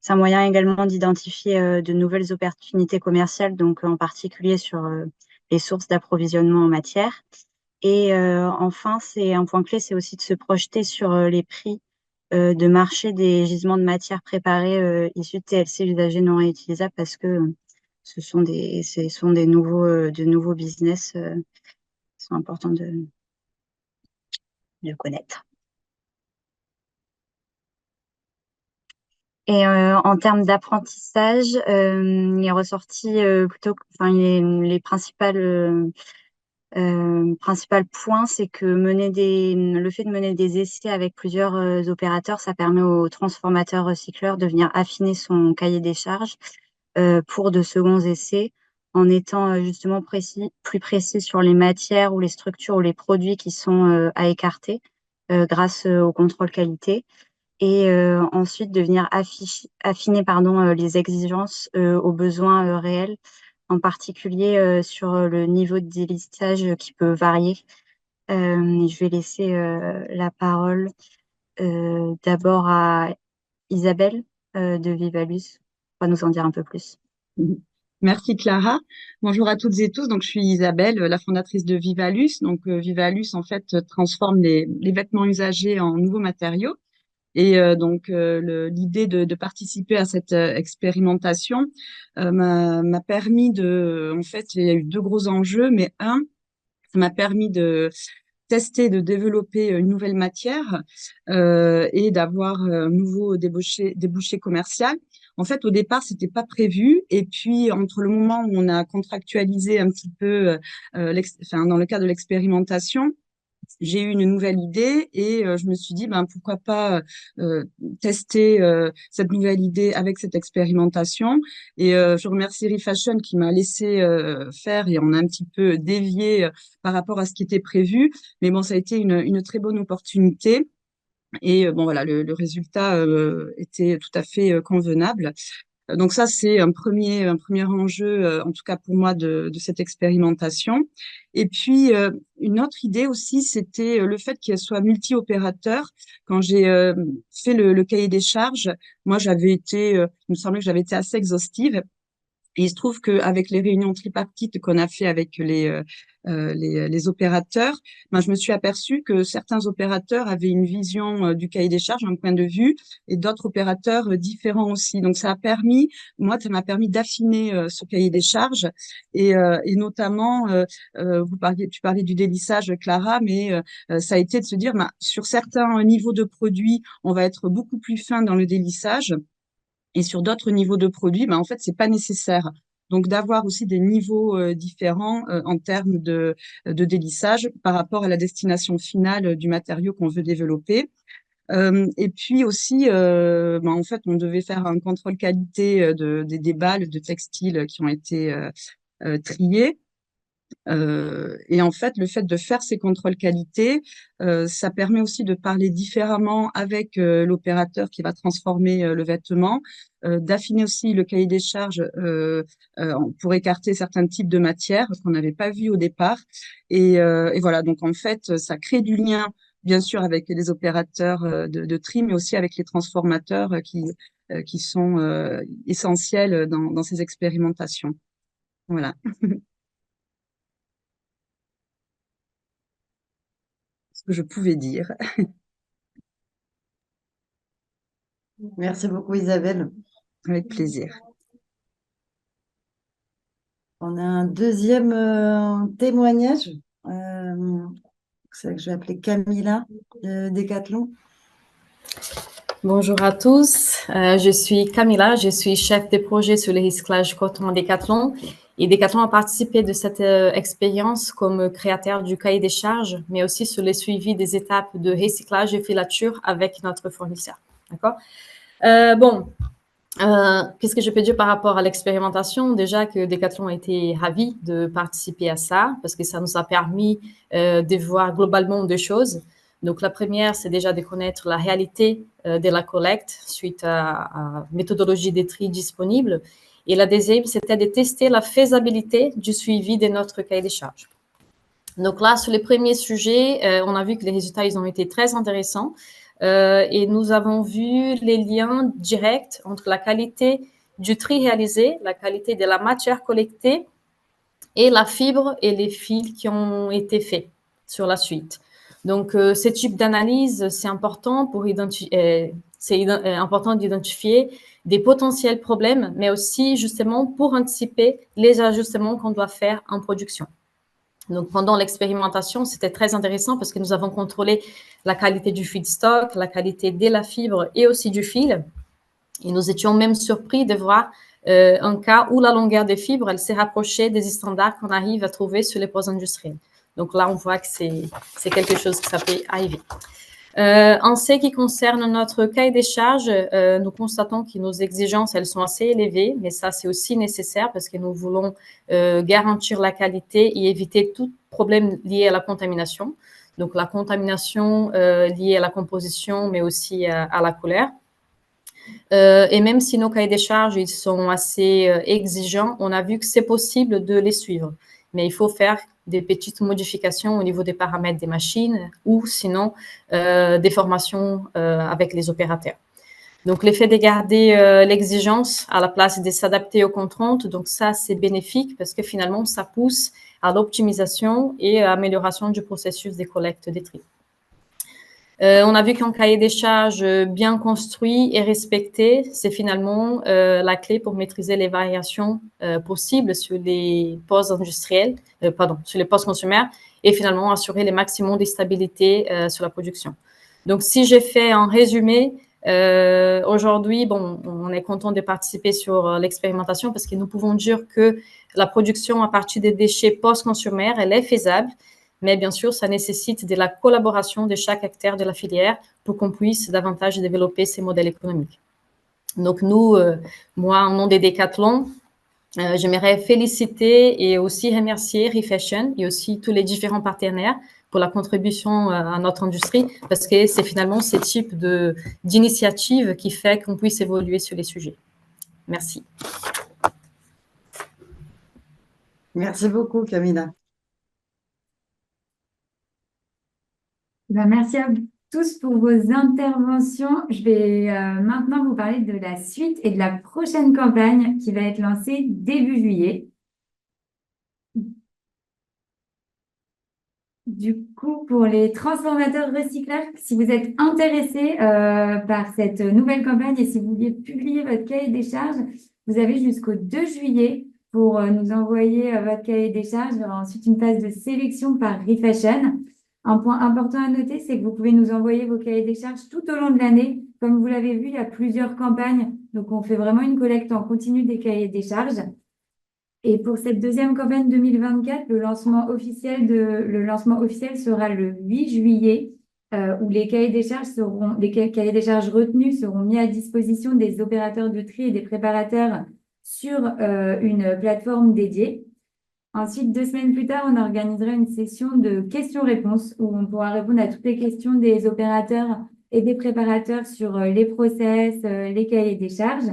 C'est un moyen également d'identifier de nouvelles opportunités commerciales, donc en particulier sur les sources d'approvisionnement en matière. Et enfin, c'est un point clé, c'est aussi de se projeter sur les prix de marché des gisements de matières préparées issus de TLC usagés non réutilisables, parce que ce sont de nouveaux business qui sont importants de connaître. Et en termes d'apprentissage, il est ressorti les principal point, c'est que le fait de mener des essais avec plusieurs opérateurs, ça permet aux transformateurs recycleurs de venir affiner son cahier des charges pour de seconds essais, en étant justement plus précis sur les matières ou les structures ou les produits qui sont à écarter grâce au contrôle qualité. Et ensuite de venir affiner les exigences aux besoins réels, en particulier sur le niveau de délestage qui peut varier. Je vais laisser la parole d'abord à Isabelle de Vivalus, pour nous en dire un peu plus. Merci Clara. Bonjour à toutes et tous. Donc je suis Isabelle, la fondatrice de Vivalus. Donc Vivalus en fait transforme les vêtements usagés en nouveaux matériaux. Et l'idée de participer à cette expérimentation m'a permis en fait, il y a eu deux gros enjeux, mais ça m'a permis de tester, de développer une nouvelle matière et d'avoir un nouveau débouché commercial. En fait, au départ, c'était pas prévu. Et puis, entre le moment où on a contractualisé un petit peu, dans le cadre de l'expérimentation, j'ai eu une nouvelle idée et je me suis dit pourquoi pas tester cette nouvelle idée avec cette expérimentation. Et je remercie Refashion qui m'a laissé faire, et on a un petit peu dévié par rapport à ce qui était prévu, mais bon, ça a été une très bonne opportunité. Et voilà, le résultat était tout à fait convenable. Donc ça, c'est un premier enjeu, en tout cas pour moi, de cette expérimentation. Et puis, une autre idée aussi, c'était le fait qu'elle soit multi-opérateur. Quand j'ai fait le cahier des charges, moi, il me semblait que j'avais été assez exhaustive. Et il se trouve qu'avec les réunions tripartites qu'on a fait avec les opérateurs, ben, je me suis aperçue que certains opérateurs avaient une vision du cahier des charges, un point de vue, et d'autres opérateurs différents aussi. Donc, ça m'a permis d'affiner ce cahier des charges et notamment, tu parlais du délissage, Clara, mais ça a été de se dire, ben, sur certains niveaux de produits, on va être beaucoup plus fin dans le délissage. Et sur d'autres niveaux de produits, ben, en fait, c'est pas nécessaire. Donc, d'avoir aussi des niveaux différents en termes de délissage par rapport à la destination finale du matériau qu'on veut développer. Et puis aussi, ben, en fait, on devait faire un contrôle qualité des balles de textiles qui ont été triées. Et en fait, le fait de faire ces contrôles qualité, ça permet aussi de parler différemment avec l'opérateur qui va transformer le vêtement, d'affiner aussi le cahier des charges pour écarter certains types de matières qu'on n'avait pas vu au départ. Et voilà, donc en fait, ça crée du lien, bien sûr, avec les opérateurs de tri, mais aussi avec les transformateurs qui sont essentiels dans ces expérimentations. Voilà. Ce que je pouvais dire. Merci beaucoup, Isabelle. Avec plaisir. On a un deuxième témoignage. C'est là que je vais appeler Camilla de Decathlon. Bonjour à tous, je suis Camilla, je suis chef de projet sur le recyclage coton à Decathlon. Et Decathlon a participé de cette expérience comme créateur du cahier des charges, mais aussi sur le suivi des étapes de recyclage et filature avec notre fournisseur. D'accord? Qu'est-ce que je peux dire par rapport à l'expérimentation? Déjà que Decathlon a été ravi de participer à ça parce que ça nous a permis de voir globalement deux choses. Donc, la première, c'est déjà de connaître la réalité de la collecte suite à méthodologie de tri disponible. Et la deuxième, c'était de tester la faisabilité du suivi de notre cahier des charges. Donc là, sur les premiers sujets, on a vu que les résultats, ils ont été très intéressants. Et nous avons vu les liens directs entre la qualité du tri réalisé, la qualité de la matière collectée et la fibre et les fils qui ont été faits sur la suite. Donc, ce type d'analyse, c'est important pour important d'identifier des potentiels problèmes, mais aussi justement pour anticiper les ajustements qu'on doit faire en production. Donc, pendant l'expérimentation, c'était très intéressant parce que nous avons contrôlé la qualité du feedstock, la qualité de la fibre et aussi du fil. Et nous étions même surpris de voir un cas où la longueur des fibres, elle s'est rapprochée des standards qu'on arrive à trouver sur les postes industriels. Donc là, on voit que c'est quelque chose que ça peut arriver. En ce qui concerne notre cahier des charges, nous constatons que nos exigences, elles sont assez élevées, mais ça, c'est aussi nécessaire parce que nous voulons garantir la qualité et éviter tout problème lié à la contamination. Donc, la contamination liée à la composition, mais aussi à la couleur. Et même si nos cahiers des charges, ils sont assez exigeants, on a vu que c'est possible de les suivre. Mais il faut faire des petites modifications au niveau des paramètres des machines ou sinon des formations avec les opérateurs. Donc, l'effet de garder l'exigence à la place de s'adapter aux contraintes, donc ça, c'est bénéfique parce que finalement, ça pousse à l'optimisation et à l'amélioration du processus de collecte des tri. On a vu qu'un cahier des charges bien construit et respecté, c'est finalement la clé pour maîtriser les variations possibles sur les postes industriels, sur les postes consommateurs et finalement assurer le maximum de stabilité sur la production. Donc, si j'ai fait un résumé, aujourd'hui, on est content de participer sur l'expérimentation parce que nous pouvons dire que la production à partir des déchets post-consommateurs, elle est faisable. Mais bien sûr, ça nécessite de la collaboration de chaque acteur de la filière pour qu'on puisse davantage développer ces modèles économiques. Donc, nous, moi, au nom des Decathlon, j'aimerais féliciter et aussi remercier Refashion et aussi tous les différents partenaires pour la contribution à notre industrie parce que c'est finalement ce type d'initiative qui fait qu'on puisse évoluer sur les sujets. Merci. Merci beaucoup, Camilla. Merci à tous pour vos interventions. Je vais maintenant vous parler de la suite et de la prochaine campagne qui va être lancée début juillet. Du coup, pour les transformateurs recyclages, si vous êtes intéressé par cette nouvelle campagne et si vous vouliez publier votre cahier des charges, vous avez jusqu'au 2 juillet pour nous envoyer votre cahier des charges. Il y aura ensuite une phase de sélection par Refashion. Un point important à noter, c'est que vous pouvez nous envoyer vos cahiers des charges tout au long de l'année. Comme vous l'avez vu, il y a plusieurs campagnes. Donc, on fait vraiment une collecte en continu des cahiers des charges. Et pour cette deuxième campagne 2024, le lancement officiel sera le 8 juillet, où les cahiers des charges retenus seront mis à disposition des opérateurs de tri et des préparateurs sur une plateforme dédiée. Ensuite, 2 semaines plus tard, on organisera une session de questions-réponses où on pourra répondre à toutes les questions des opérateurs et des préparateurs sur les process, les cahiers des charges.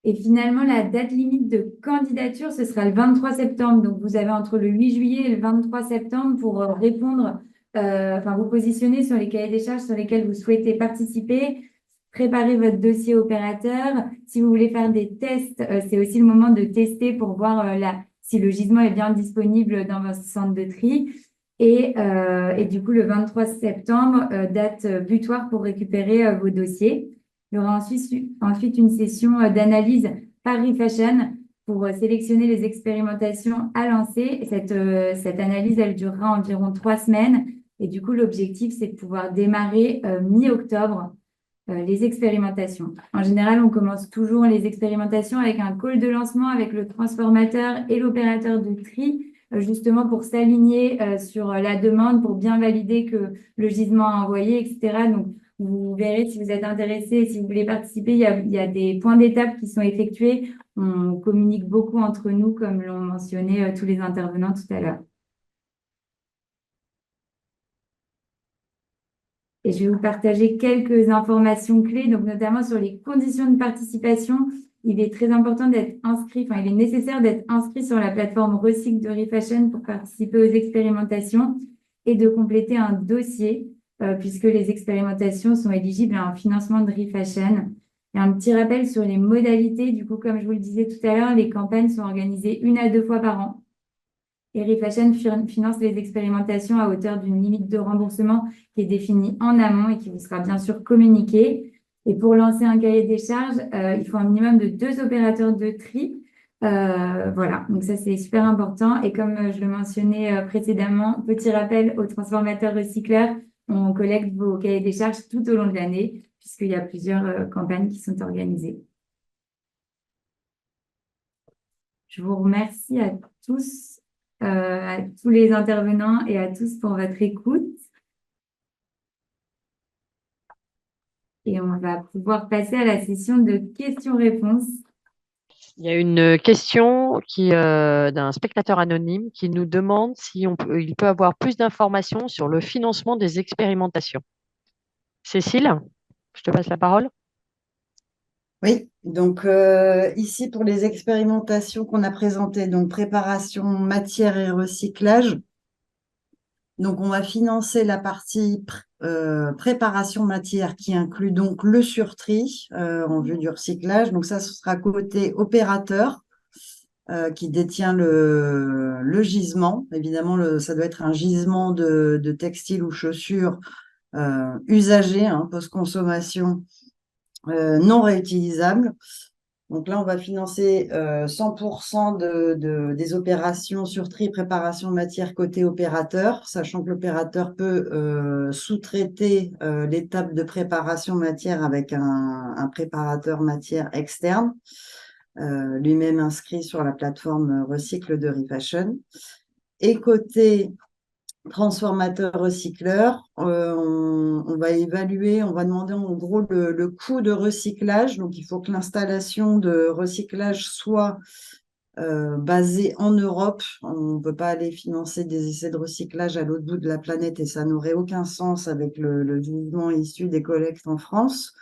Et finalement, la date limite de candidature, ce sera le 23 septembre. Donc, vous avez entre le 8 juillet et le 23 septembre pour répondre, vous positionner sur les cahiers des charges sur lesquels vous souhaitez participer, préparer votre dossier opérateur. Si vous voulez faire des tests, c'est aussi le moment de tester pour voir si le gisement est bien disponible dans votre centre de tri. Et du coup, le 23 septembre, date butoir pour récupérer vos dossiers. Il y aura ensuite une session d'analyse par Refashion pour sélectionner les expérimentations à lancer. Cette analyse, elle durera environ 3 semaines. Et du coup, l'objectif, c'est de pouvoir démarrer mi-octobre les expérimentations. En général, on commence toujours les expérimentations avec un call de lancement avec le transformateur et l'opérateur de tri, justement pour s'aligner sur la demande, pour bien valider que le gisement a envoyé, etc. Donc, vous verrez si vous êtes intéressé, si vous voulez participer, il y a des points d'étape qui sont effectués. On communique beaucoup entre nous, comme l'ont mentionné tous les intervenants tout à l'heure. Et je vais vous partager quelques informations clés, donc notamment sur les conditions de participation. Il est très important d'être inscrit, il est nécessaire d'être inscrit sur la plateforme Recycle de Refashion pour participer aux expérimentations et de compléter un dossier, puisque les expérimentations sont éligibles à un financement de Refashion. Et un petit rappel sur les modalités. Du coup, comme je vous le disais tout à l'heure, les campagnes sont organisées 1 à 2 fois par an. Et Refashion finance les expérimentations à hauteur d'une limite de remboursement qui est définie en amont et qui vous sera bien sûr communiquée. Et pour lancer un cahier des charges, il faut un minimum de 2 opérateurs de tri. Voilà, donc ça c'est super important. Et comme je le mentionnais précédemment, petit rappel aux transformateurs recycleurs, on collecte vos cahiers des charges tout au long de l'année, puisqu'il y a plusieurs campagnes qui sont organisées. Je vous remercie à tous les intervenants et à tous pour votre écoute. Et on va pouvoir passer à la session de questions-réponses. Il y a une question d'un spectateur anonyme qui nous demande si il peut avoir plus d'informations sur le financement des expérimentations. Cécile, je te passe la parole. Oui, donc ici pour les expérimentations qu'on a présentées, donc préparation matière et recyclage. Donc on va financer la partie préparation matière qui inclut donc le surtri en vue du recyclage. Donc ça, ce sera côté opérateur qui détient le gisement. Évidemment, ça doit être un gisement de textiles ou chaussures usagés, post-consommation, non réutilisables. Donc là, on va financer 100% des opérations sur tri préparation matière côté opérateur, sachant que l'opérateur peut sous-traiter l'étape de préparation matière avec un préparateur matière externe, lui-même inscrit sur la plateforme Recycle de Refashion. Et côté transformateur recycleur, on va évaluer, on va demander en gros le coût de recyclage. Donc, il faut que l'installation de recyclage soit basée en Europe. On ne peut pas aller financer des essais de recyclage à l'autre bout de la planète et ça n'aurait aucun sens avec le gisement issu des collectes en France.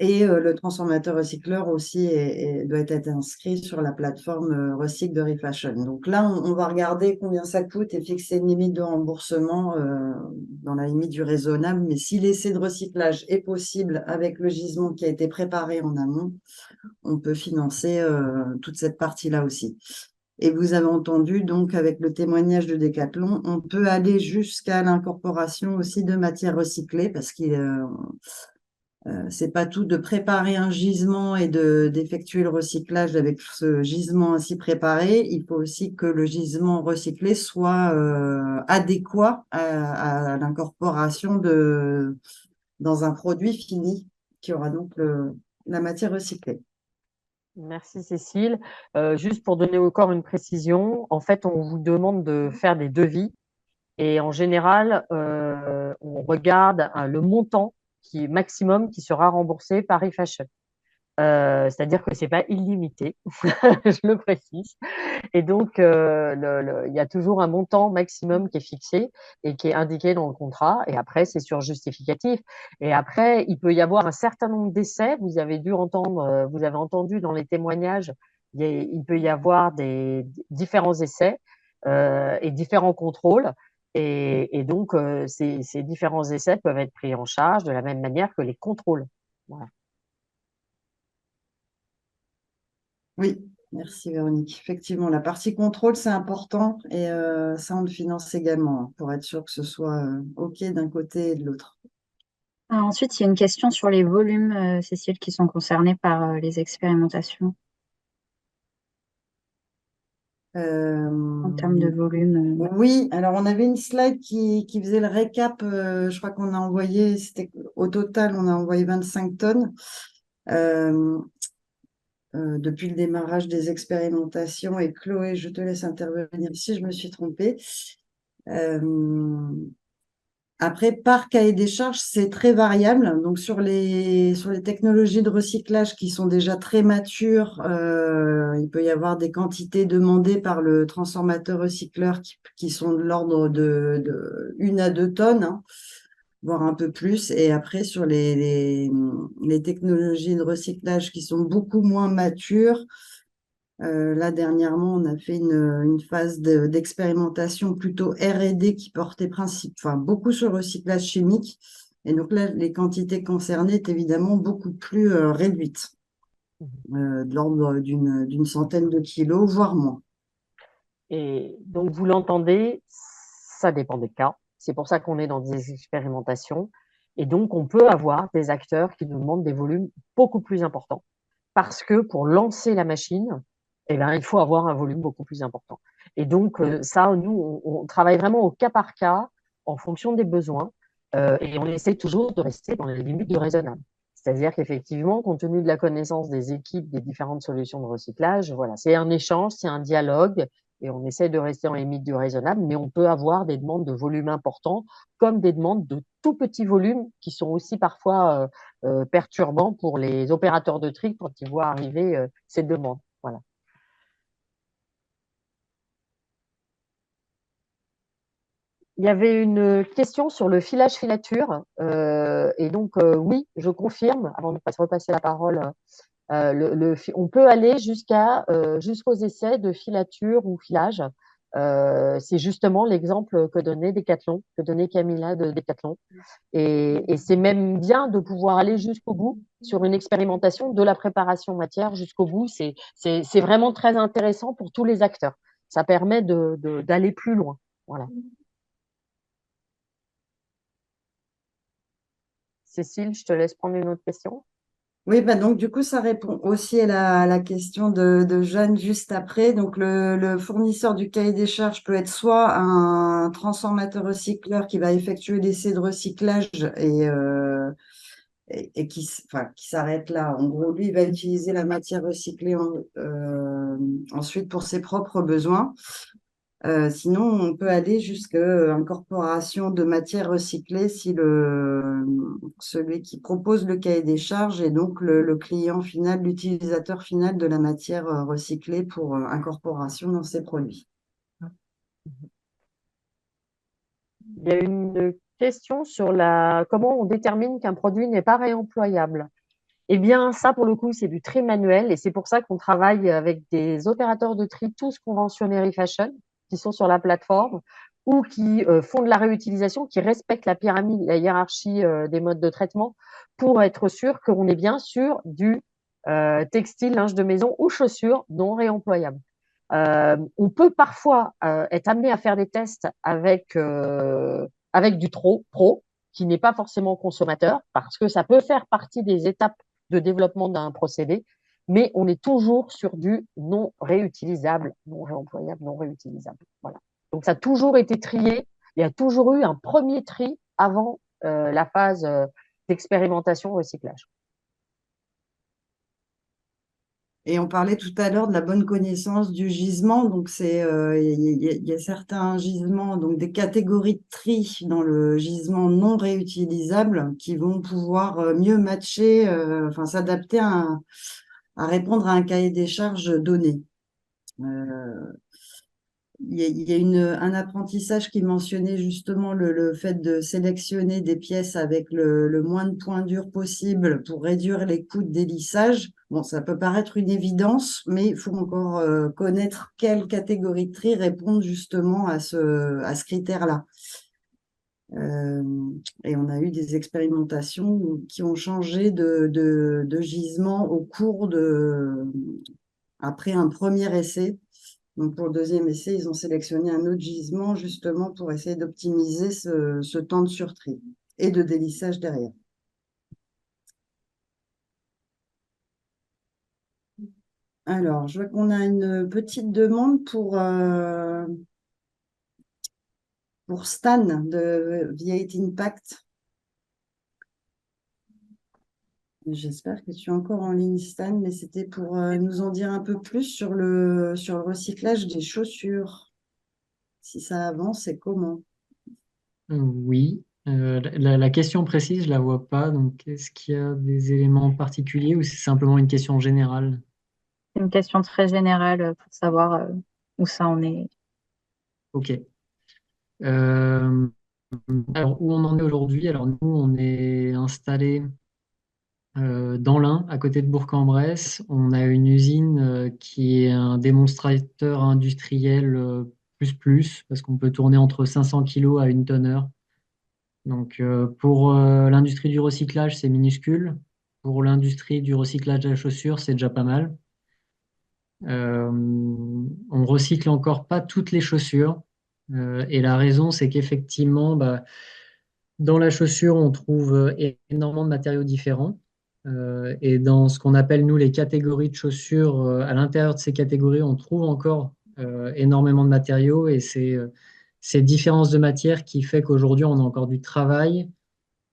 Et le transformateur recycleur aussi doit être inscrit sur la plateforme Recycle de Refashion. Donc là, on va regarder combien ça coûte et fixer une limite de remboursement dans la limite du raisonnable. Mais si l'essai de recyclage est possible avec le gisement qui a été préparé en amont, on peut financer toute cette partie-là aussi. Et vous avez entendu, donc, avec le témoignage de Decathlon, on peut aller jusqu'à l'incorporation aussi de matières recyclées parce qu'il c'est pas tout de préparer un gisement et d'effectuer le recyclage avec ce gisement ainsi préparé. Il faut aussi que le gisement recyclé soit adéquat à l'incorporation dans un produit fini qui aura donc la matière recyclée. Merci Cécile. Juste pour donner encore une précision, en fait, on vous demande de faire des devis et en général, on regarde le montant qui est maximum qui sera remboursé par eFashion. C'est-à-dire que c'est pas illimité, je le précise. Et donc, il y a toujours un montant maximum qui est fixé et qui est indiqué dans le contrat. Et après, c'est sur justificatif. Et après, il peut y avoir un certain nombre d'essais. Vous avez entendu dans les témoignages, il peut y avoir des différents essais et différents contrôles. Et donc, ces différents essais peuvent être pris en charge de la même manière que les contrôles. Voilà. Oui, merci Véronique. Effectivement, la partie contrôle, c'est important et ça, on le finance également pour être sûr que ce soit OK d'un côté et de l'autre. Ensuite, il y a une question sur les volumes, Cécile, qui sont concernés par les expérimentations en termes de volume. Oui, alors on avait une slide qui faisait le récap. Je crois qu'on a envoyé, au total, on a envoyé 25 tonnes. Depuis le démarrage des expérimentations. Et Chloé, je te laisse intervenir si je me suis trompée. Après, par cahier des charges, c'est très variable. Donc, sur les technologies de recyclage qui sont déjà très matures, il peut y avoir des quantités demandées par le transformateur recycleur qui sont de l'ordre de 1 à 2 tonnes, hein, voire un peu plus. Et après, sur les technologies de recyclage qui sont beaucoup moins matures, là, dernièrement, on a fait une phase d'expérimentation plutôt R&D qui portait beaucoup sur le recyclage chimique. Et donc là, les quantités concernées est évidemment beaucoup plus réduites, de l'ordre d'une centaine de kilos, voire moins. Et donc, vous l'entendez, ça dépend des cas. C'est pour ça qu'on est dans des expérimentations. Et donc, on peut avoir des acteurs qui nous demandent des volumes beaucoup plus importants. Parce que pour lancer la machine, eh ben, il faut avoir un volume beaucoup plus important. Et donc, ça, nous, on travaille vraiment au cas par cas, en fonction des besoins. Et on essaie toujours de rester dans les limites du raisonnable. C'est-à-dire qu'effectivement, compte tenu de la connaissance des équipes des différentes solutions de recyclage, voilà, c'est un échange, c'est un dialogue, et on essaie de rester en limite du raisonnable, mais on peut avoir des demandes de volume important, comme des demandes de tout petits volumes qui sont aussi parfois perturbants pour les opérateurs de tri quand ils voient arriver ces demandes. Voilà. Il y avait une question sur le filage filature. Et donc, oui, je confirme, avant de repasser la parole, on peut aller jusqu'aux essais de filature ou filage. C'est justement l'exemple que donnait Camilla de Decathlon. Et c'est même bien de pouvoir aller jusqu'au bout sur une expérimentation de la préparation matière jusqu'au bout. C'est vraiment très intéressant pour tous les acteurs. Ça permet d'aller plus loin. Voilà. Cécile, je te laisse prendre une autre question. Oui, donc du coup, ça répond aussi à la question de Jeanne juste après. Donc, le fournisseur du cahier des charges peut être soit un transformateur recycleur qui va effectuer l'essai de recyclage et qui s'arrête là. En gros, lui, il va utiliser la matière recyclée ensuite pour ses propres besoins. Sinon, on peut aller jusqu'à incorporation de matières recyclées si celui qui propose le cahier des charges est donc le client final, l'utilisateur final de la matière recyclée pour incorporation dans ses produits. Il y a une question sur comment on détermine qu'un produit n'est pas réemployable. Eh bien, ça, pour le coup, c'est du tri manuel et c'est pour ça qu'on travaille avec des opérateurs de tri, tous conventionnés Refashion, qui sont sur la plateforme ou qui font de la réutilisation, qui respectent la pyramide, la hiérarchie des modes de traitement pour être sûr qu'on est bien sur du textile, linge de maison ou chaussures non réemployables. On peut parfois être amené à faire des tests avec du pro, qui n'est pas forcément consommateur, parce que ça peut faire partie des étapes de développement d'un procédé, mais on est toujours sur du non réutilisable, non réemployable, non réutilisable. Voilà. Donc ça a toujours été trié, il y a toujours eu un premier tri avant la phase d'expérimentation recyclage. Et on parlait tout à l'heure de la bonne connaissance du gisement. Donc, il y a certains gisements, donc des catégories de tri dans le gisement non réutilisable qui vont pouvoir mieux matcher, enfin, s'adapter à répondre à un cahier des charges donné. Il y a un apprentissage qui mentionnait justement le fait de sélectionner des pièces avec le moins de points durs possible pour réduire les coûts de délissage. Bon, ça peut paraître une évidence, mais il faut encore connaître quelle catégorie de tri répondent justement à ce critère-là. Et on a eu des expérimentations qui ont changé de gisement après un premier essai. Donc, pour le deuxième essai, ils ont sélectionné un autre gisement justement pour essayer d'optimiser ce temps de surtri et de délissage derrière. Alors, je vois qu'on a une petite demande pour Stan de V8 Impact. J'espère que tu es encore en ligne, Stan, mais c'était pour nous en dire un peu plus sur le recyclage des chaussures. Si ça avance et comment. Oui. La question précise, je la vois pas. Donc, est-ce qu'il y a des éléments particuliers ou c'est simplement une question générale? C'est une question très générale pour savoir où ça en est. Ok. Euh, alors, où on en est aujourd'hui? Alors, nous, on est installé dans l'Ain, à côté de Bourg-en-Bresse. On a une usine qui est un démonstrateur industriel parce qu'on peut tourner entre 500 kilos à 1 tonne-heure. Donc, pour l'industrie du recyclage, c'est minuscule. Pour l'industrie du recyclage de la chaussure, c'est déjà pas mal. On recycle encore pas toutes les chaussures. Et la raison, c'est qu'effectivement, dans la chaussure, on trouve énormément de matériaux différents. Et dans ce qu'on appelle, nous, les catégories de chaussures, à l'intérieur de ces catégories, on trouve encore énormément de matériaux. Et c'est ces différences de matière qui fait qu'aujourd'hui, on a encore du travail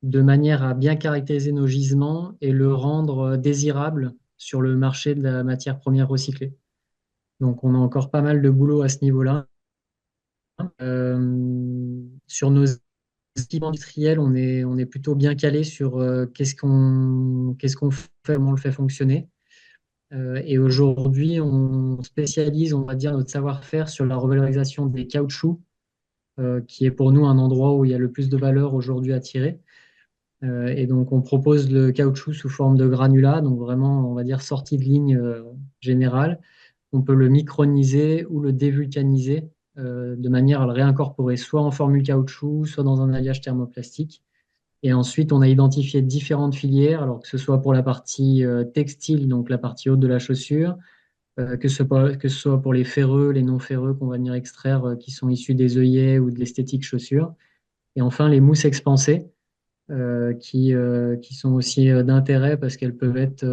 de manière à bien caractériser nos gisements et le rendre désirable sur le marché de la matière première recyclée. Donc, on a encore pas mal de boulot à ce niveau-là. Sur nos équipes industrielles, on est plutôt bien calé sur qu'est-ce qu'on fait, comment on le fait fonctionner. Et aujourd'hui, on spécialise, on va dire, notre savoir-faire sur la revalorisation des caoutchoucs, qui est pour nous un endroit où il y a le plus de valeur aujourd'hui à tirer. Et donc, on propose le caoutchouc sous forme de granulat, donc vraiment, on va dire, sortie de ligne générale. On peut le microniser ou le dévulcaniser de manière à le réincorporer soit en formule caoutchouc, soit dans un alliage thermoplastique. Et ensuite, on a identifié différentes filières, alors que ce soit pour la partie textile, donc la partie haute de la chaussure, que ce soit pour les ferreux, les non ferreux qu'on va venir extraire, qui sont issus des œillets ou de l'esthétique chaussure. Et enfin, les mousses expansées, qui sont aussi d'intérêt parce qu'elles peuvent être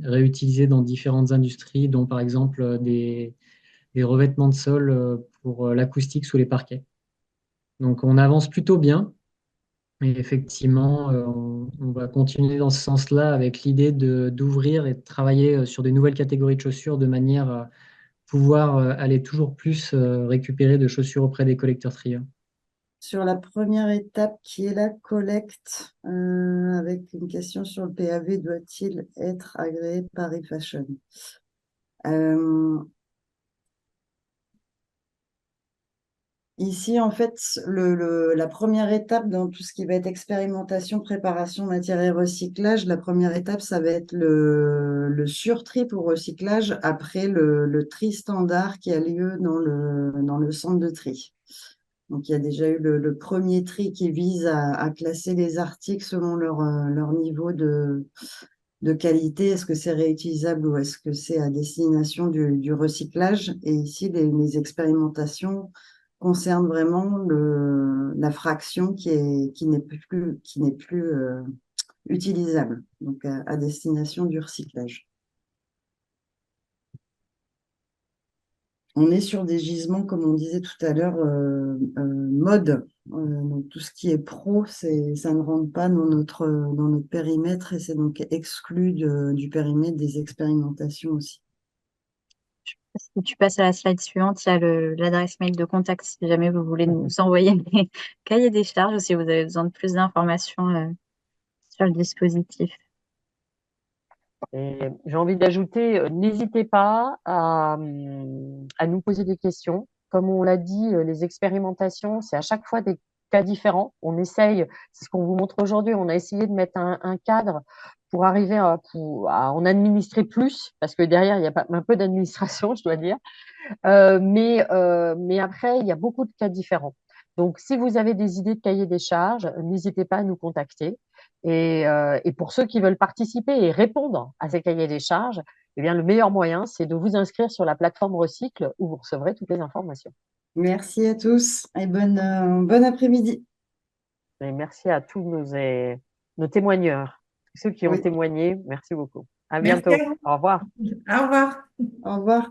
réutilisées dans différentes industries, dont par exemple des revêtements de sol pour l'acoustique sous les parquets. Donc on avance plutôt bien. Et effectivement, on va continuer dans ce sens-là avec l'idée d'ouvrir et de travailler sur des nouvelles catégories de chaussures de manière à pouvoir aller toujours plus récupérer de chaussures auprès des collecteurs trieurs. Sur la première étape qui est la collecte, avec une question sur le PAV, doit-il être agréé par eFashion? Ici, en fait, la première étape dans tout ce qui va être expérimentation, préparation, matière et recyclage, la première étape, ça va être le sur-tri pour recyclage après le tri standard qui a lieu dans le centre de tri. Donc, il y a déjà eu le premier tri qui vise à classer les articles selon leur niveau de qualité. Est-ce que c'est réutilisable ou est-ce que c'est à destination du recyclage? Et ici, les expérimentations concernent vraiment la fraction qui n'est plus utilisable, donc à destination du recyclage. On est sur des gisements, comme on disait tout à l'heure, mode. Donc tout ce qui est pro, ça ne rentre pas dans notre périmètre et c'est donc exclu du périmètre des expérimentations aussi. Si tu passes à la slide suivante, il y a l'adresse mail de contact si jamais vous voulez nous envoyer des cahiers des charges ou si vous avez besoin de plus d'informations sur le dispositif. Et j'ai envie d'ajouter, n'hésitez pas à nous poser des questions. Comme on l'a dit, les expérimentations, c'est à chaque fois des cas différents. On essaye, c'est ce qu'on vous montre aujourd'hui, on a essayé de mettre un cadre pour arriver à en administrer plus, parce que derrière, il y a un peu d'administration, je dois dire. Mais après, il y a beaucoup de cas différents. Donc, si vous avez des idées de cahier des charges, n'hésitez pas à nous contacter. Et pour ceux qui veulent participer et répondre à ces cahiers des charges, eh bien, le meilleur moyen, c'est de vous inscrire sur la plateforme Recycle où vous recevrez toutes les informations. Merci à tous et bon après-midi. Et merci à tous nos témoigneurs, ceux qui ont témoigné. Merci beaucoup. À Merci bientôt. à vous. Au revoir. Au revoir. Au revoir.